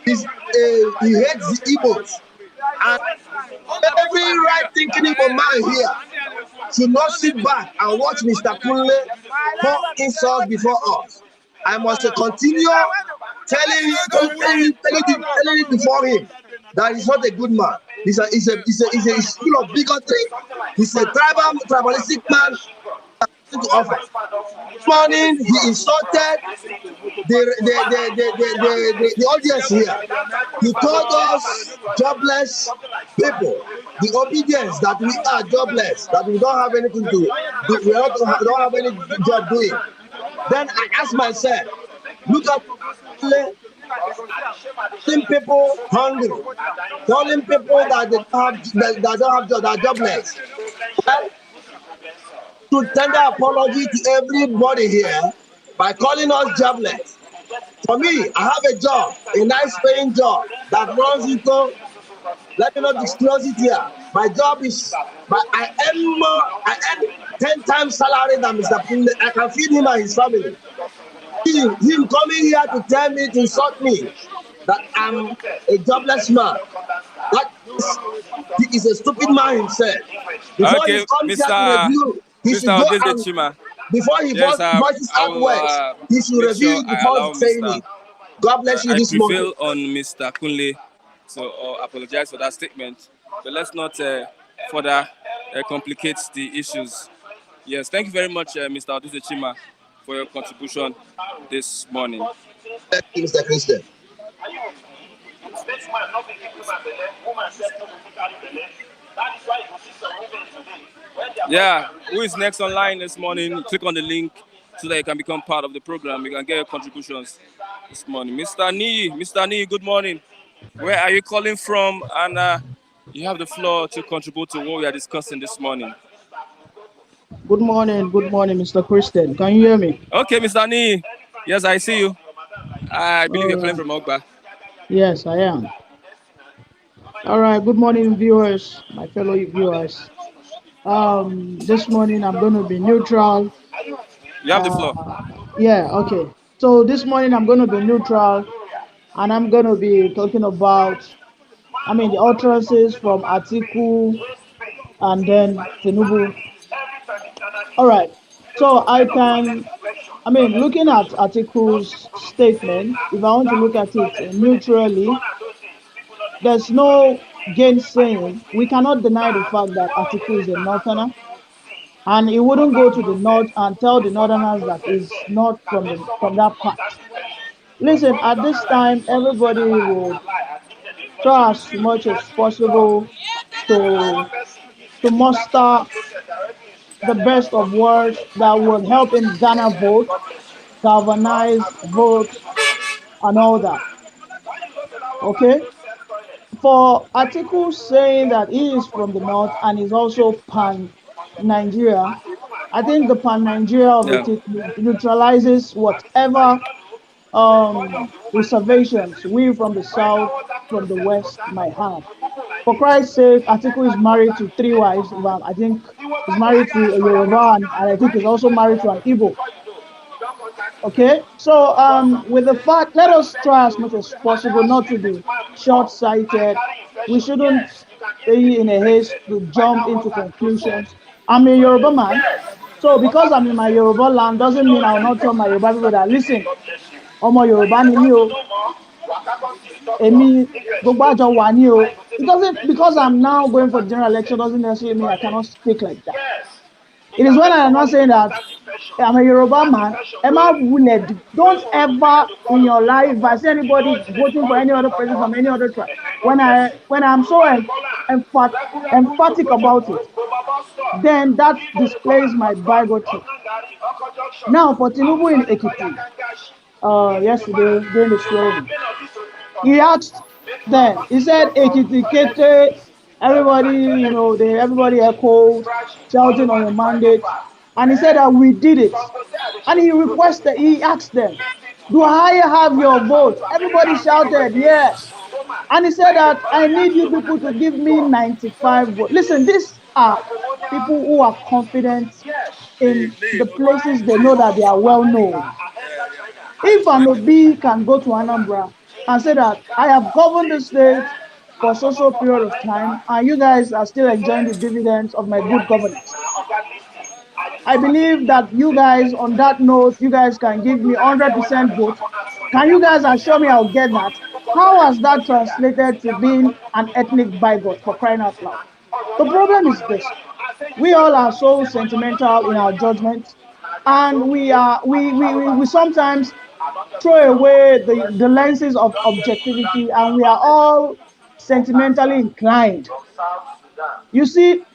He hates the Igbos. And every right-thinking Igbo man here should not sit back and watch Mr. Kunle pour insults before us. I must continue telling it before him that he's not a good man. He's full of bigotry. He's a tribalistic man to offer. This morning he insulted the audience here. He told us jobless people, the obedience that we are jobless, that we don't have anything to do, we don't have any job doing. Then I asked myself, look at telling people hungry, telling people that they don't have jobs, that are jobless. Well, to tender apology to everybody here by calling us jobless. For me, I have a job, a nice paying job that runs into, let me not disclose it here. My job is, I earn 10 times salary than Mr. Kunle. I can feed him and his family. Him coming here to tell me, to insult me, that I'm a jobless man. He is a stupid man himself. Before he comes here to review, he should go and, before he voices out words, he should review it before saying it. God bless you this morning. I prevail on Mr. Kunle to apologize for that statement. But let's not further complicate the issues. Yes, thank you very much, Mr. Oduse Chima, for your contribution this morning. Thank you, Mr. Christian. Yeah, who is next online this morning? Click on the link so that you can become part of the program. You can get your contributions this morning. Mr. Nee, good morning. Where are you calling from? And you have the floor to contribute to what we are discussing this morning. Good morning, Mr. Christian. Can you hear me? Okay, Mr. Nee. Yes, I see you. I believe you're All calling right. from Ogba. Yes, I am. All right. Good morning, viewers, my fellow viewers. This morning I'm going to be neutral. You have the floor. Yeah. Okay. So this morning I'm going to be neutral, and I'm going to be talking about, the utterances from Atiku and then Tinubu. All right. So looking at Atiku's statement, if I want to look at it neutrally, there's no gainsaying. We cannot deny the fact that Atiku is a northerner, and he wouldn't go to the north and tell the northerners that he's not from that part. Listen, at this time, everybody would try as much as possible to muster the best of words that would help him garner vote, galvanize vote, and all that. Okay? For Atiku saying that he is from the north and is also pan Nigeria, I think the pan Nigeria of Yeah. it neutralizes whatever reservations we from the south, from the west might have. For Christ's sake, Atiku is married to 3 wives. Well, I think he's married to a Yoruba, and I think he's also married to an Igbo. Okay, so with the fact, let us try as much as possible not to be short-sighted. We shouldn't be in a haste to jump into conclusions. I'm a Yoruba man, so because I'm in my Yoruba land doesn't mean I'll not tell my Yoruba people that, listen, Omo Yoruba ni mi o, Emi gbogbo ajo wa ni o. It doesn't, because I'm now going for the general election doesn't necessarily mean I cannot speak like that. It is when I am not saying that I'm a Yoruba man. Emma Wuled, don't ever in your life, if I see anybody voting for any other person from any other tribe, when I'm so emphatic about it, then that displays my bigotry. Now for Tinubu in Ekiti, yesterday during the swearing, he asked them, he said Ekiti Kete, everybody, everybody echoed, shouting on your mandate. And he said that we did it. And he asked them, do I have your vote? Everybody shouted, yes. And he said that I need you people to give me 95 votes. Listen, these are people who are confident in the places they know that they are well known. If an Obi can go to Anambra and say that I have governed the state for so period of time, and you guys are still enjoying the dividends of my good governance, I believe that you guys, on that note, you guys can give me 100% vote. Can you guys assure me I'll get that? How has that translated to being an ethnic bigot, for crying out loud? The problem is this: we all are so sentimental in our judgments, and we sometimes throw away the lenses of objectivity, and we are all sentimentally inclined. You see,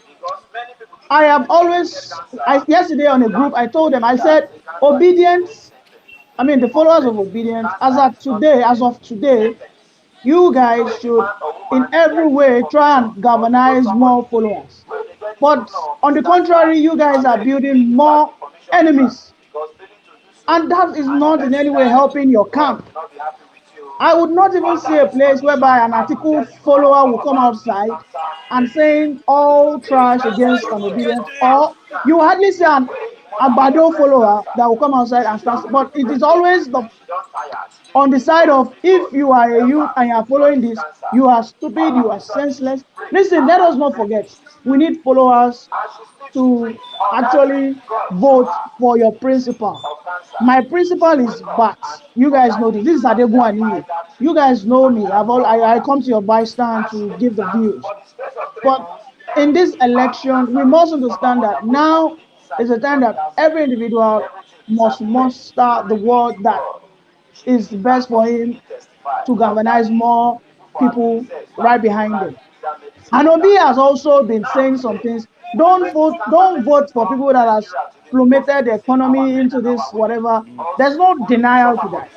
I have always, yesterday on a group, I told them, I said, obedience, the followers of obedience, as of today, you guys should in every way try and galvanize more followers. But on the contrary, you guys are building more enemies. And that is not in any way helping your camp. I would not even see a place whereby an Atiku follower will come outside and saying all trash against an obedience, or you hardly see an Agbado follower that will come outside and start. But it is always on the side of, if you are a youth and you are following this, you are stupid, you are senseless. Listen, let us not forget, we need followers to actually vote for your principal. My principal is Bat. You guys know this. This is Adebu Aniye. You guys know me. I come to your bystand to give the views. But in this election, we must understand that now is a time that every individual must muster the word that is best for him to galvanize more people right behind him. And Obi has also been saying some things. Don't vote for people that has plummeted the economy into this whatever. There's no denial to that.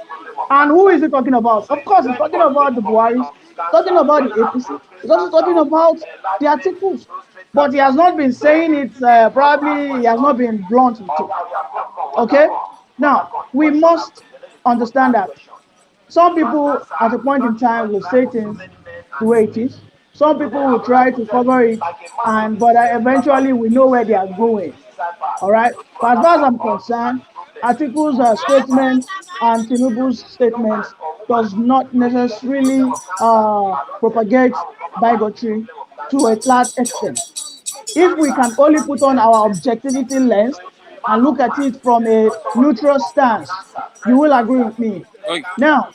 And who is he talking about? Of course, he's talking about the Buharis, talking about the APC, he's also talking about the Atikus. But he has not been saying it, probably he has not been blunt with it. Okay? Now, we must understand that some people at a point in time will say things the way it is. Some people will try to cover it, and but eventually we know where they are going. All right. But as far as I'm concerned, Atiku's statement and Tinubu's statements does not necessarily propagate bigotry to a large extent. If we can only put on our objectivity lens and look at it from a neutral stance, you will agree with me. Okay. Now,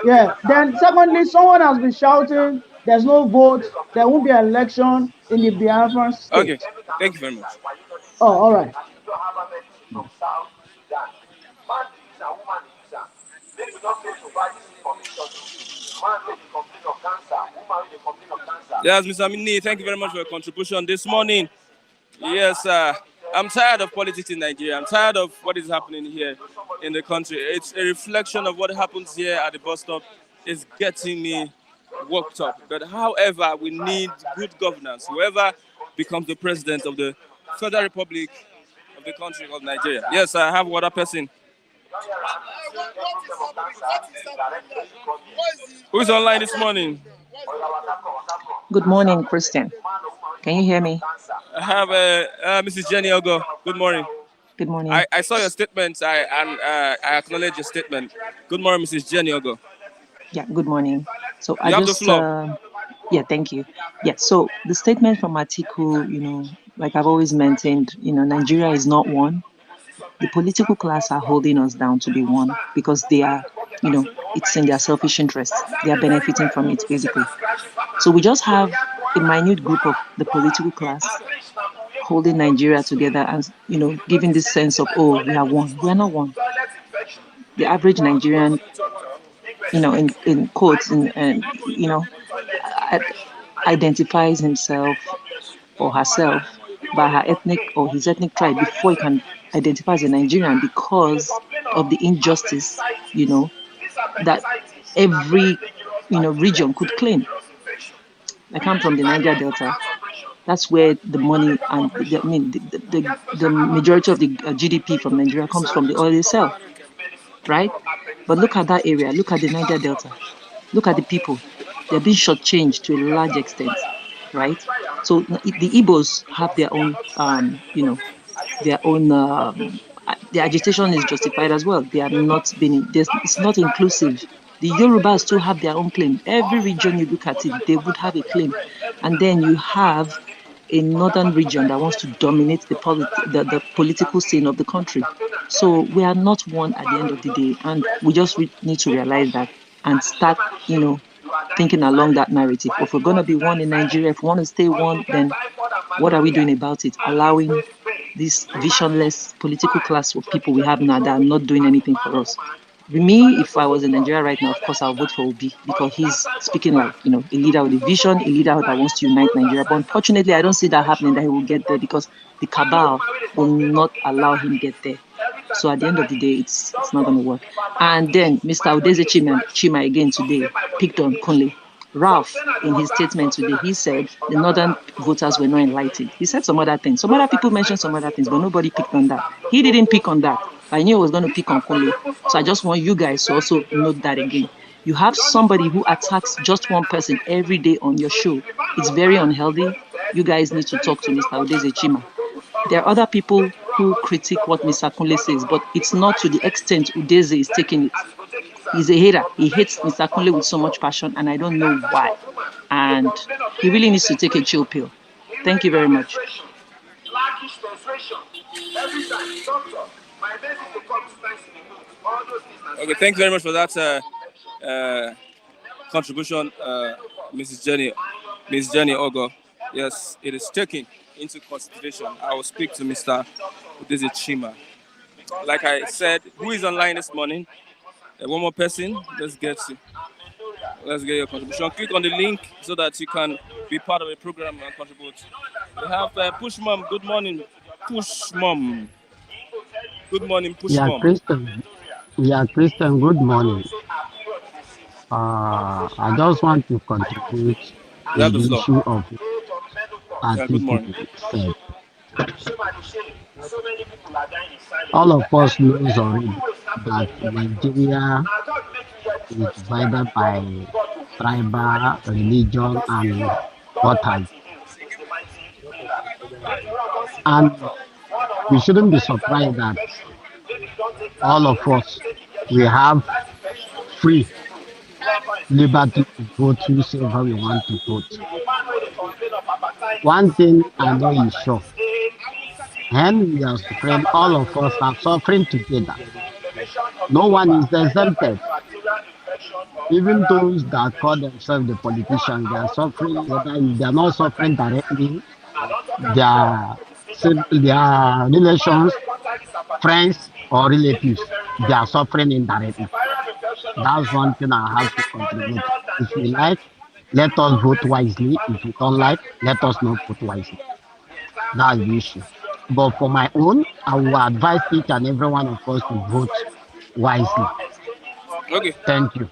yeah. Then secondly, someone has been shouting, "There's no vote. There won't be an election in the Biafran Okay. state." Thank you very much. Oh, all right. Yes, Mr. Amini, thank you very much for your contribution this morning. Yes, I'm tired of politics in Nigeria. I'm tired of what is happening here in the country. It's a reflection of what happens here at the bus stop. It's getting me worked up. But however, we need good governance. Whoever becomes the president of the Federal Republic of the country of Nigeria. Yes, I have one other person. Who is online this morning? Good morning, Christian. Can you hear me? I have Mrs. Jenny Ogo. Good morning. Good morning. I saw your statement. I acknowledge your statement. Good morning, Mrs. Jenny Ogo. Yeah, good morning. So You have the floor. yeah, thank you. Yeah, so the statement from Atiku, like I've always maintained, Nigeria is not one. The political class are holding us down to be one because they are, it's in their selfish interest. They are benefiting from it, basically. So we just have a minute group of the political class holding Nigeria together and, giving this sense of, oh, we are one. We are not one. The average Nigerian, in quotes, and identifies himself or herself by her ethnic or his ethnic tribe before he can identify as a Nigerian because of the injustice, that every, region could claim. I come from the Niger Delta. That's where the money and the majority of the GDP from Nigeria comes from the oil itself, right? But look at that area. Look at the Niger Delta. Look at the people. They're being shortchanged to a large extent, right? So the Igbos have their own, their own. The agitation is justified as well. They are not being. It's not inclusive. The Yorubas too have their own claim. Every region you look at it, they would have a claim, and then you have a northern region that wants to dominate the political scene of the country. So we are not one at the end of the day, and we just need to realize that and start, thinking along that narrative. If we're going to be one in Nigeria, if we want to stay one, then what are we doing about it? Allowing this visionless political class of people we have now that are not doing anything for us. Me, if I was in Nigeria right now, of course, I'll vote for Obi because he's speaking like, a leader with a vision, a leader that wants to unite Nigeria. But unfortunately, I don't see that happening, that he will get there because the cabal will not allow him get there. So at the end of the day, it's not going to work. And then Mr. Udeze Chima again today picked on Kunle. Ralph, in his statement today, he said the northern voters were not enlightened. He said some other things. Some other people mentioned some other things, but nobody picked on that. He didn't pick on that. I knew I was going to pick on Kunle. So I just want you guys to also note that again. You have somebody who attacks just one person every day on your show. It's very unhealthy. You guys need to talk to Mr. Udeze Chima. There are other people who critique what Mr. Kunle says, but it's not to the extent Udeze is taking it. He's a hater. He hates Mr. Kunle with so much passion, and I don't know why. And he really needs to take a chill pill. Thank you very much. Okay, thank you very much for that contribution, Ms. Jenny Ogo. Yes, it is taken into consideration. I will speak to Mr. Udeze Chima. Like I said, who is online this morning? One more person. Let's get your contribution. Click on the link so that you can be part of the program and contribute. We have Push Mom. Good morning, Push Mom. Good morning, Push Yeah, Mom. Christian. Yeah, Christian. Good morning. I just want to contribute You have in the the floor. issue of Yeah, good Atiku morning. said. All of us knows already that Nigeria is divided by tribal, religion, and what have you. And we shouldn't be surprised that all of us we have free liberty to vote whosoever we want to vote. One thing I know is sure, when we are suffering, all of us are suffering together. No one is exempted. Even those that call themselves the politicians, they are suffering, whether if they are not suffering directly, their, their relations, friends, or relatives, they are suffering indirectly. That's one thing I have to contribute. If we like, let us vote wisely. If we don't like, let us not vote wisely. That's the issue. But for my own, I will advise each and every one of us to vote wisely. Okay. Thank you.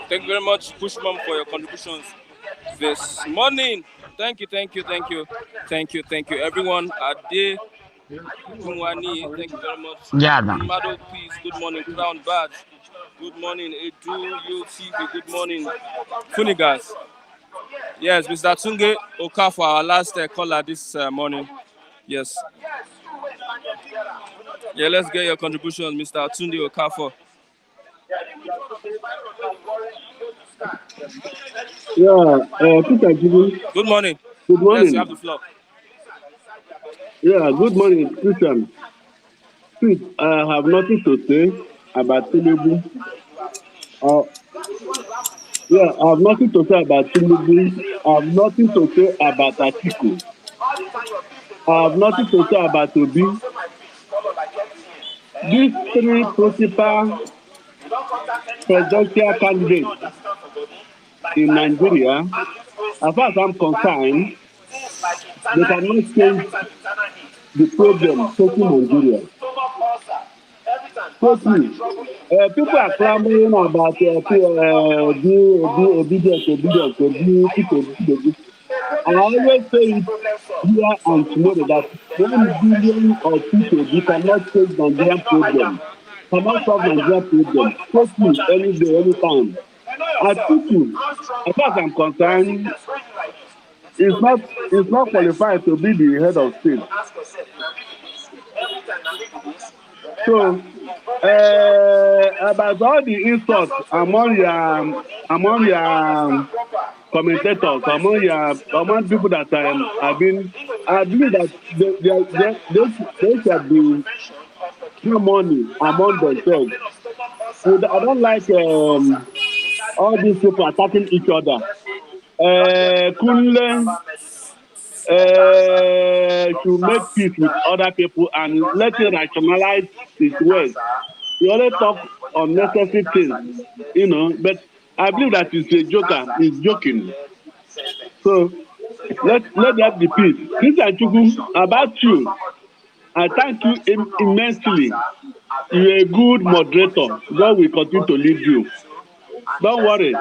Thank you very much, Push Mom, for your contributions this morning. Thank you, thank you, thank you, thank you, thank you, everyone. Ade Kunwani, thank you very much. Yeah, man. Mado, please. Good morning, Crown Badge. Good morning, Edu UTV. Good morning, Funigas. Yes, Mr. Tunge Okafor, our last caller this morning. Yes. Yeah, let's get your contribution, Mr. Tunde Okafor. Yeah, Peter Gibi. Good morning. Good Yes, you have the morning. floor. Yeah, good morning, Christian. Please, I have nothing to say about Tinubu. Uh, yeah, I have nothing to say about Tinubu. I have nothing to say about Atiku. I have nothing to say about Obi. These three principal presidential candidates in Nigeria, as far as I'm concerned, they cannot change the problem facing Nigeria. Firstly, people are clamoring about obedience. I always say it here and tomorrow that 1 billion of people cannot change Nigerian problem, cannot solve Nigerian problem. Firstly, any day, anytime. Atiku, as far as I'm concerned, is not qualified to be the head of state. So, about all the insults among your commentators, among people that have been, I believe that they should be harmony among themselves. I don't like all these people attacking each other. Kunle should make peace with other people and let him rationalize his words. He always talk unnecessary things, but I believe that he's a joker, he's joking. So let there be peace. Christian Chukwu, about you, I thank you immensely. You're a good moderator. God will continue to lead you. Don't worry.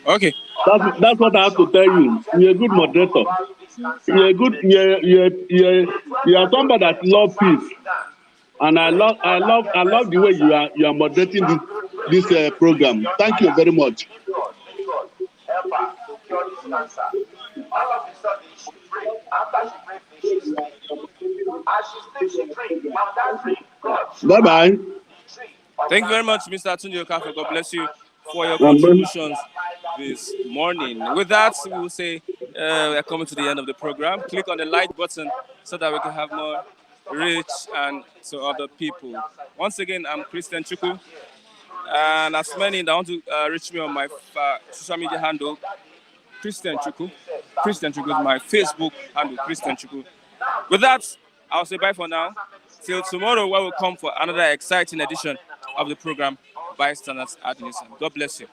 Okay. That's what I have to tell you. You're a good moderator. You are somebody that love peace. And I love the way you are moderating this program. Thank you very much. Bye bye. Thank you very much, Mr. Tunde Okafor. God bless you for your contributions this morning. With that, we will say we're coming to the end of the program. Click on the like button so that we can have more reach and to other people. Once again, I'm Christian Chuku, and as many that want to reach me on my social media handle, Christian Chuku. Christian Chuku is my Facebook handle, Christian Chuku. With that, I'll say bye for now. Till tomorrow, where we'll come for another exciting edition of the program, Bystanders at News. God bless you.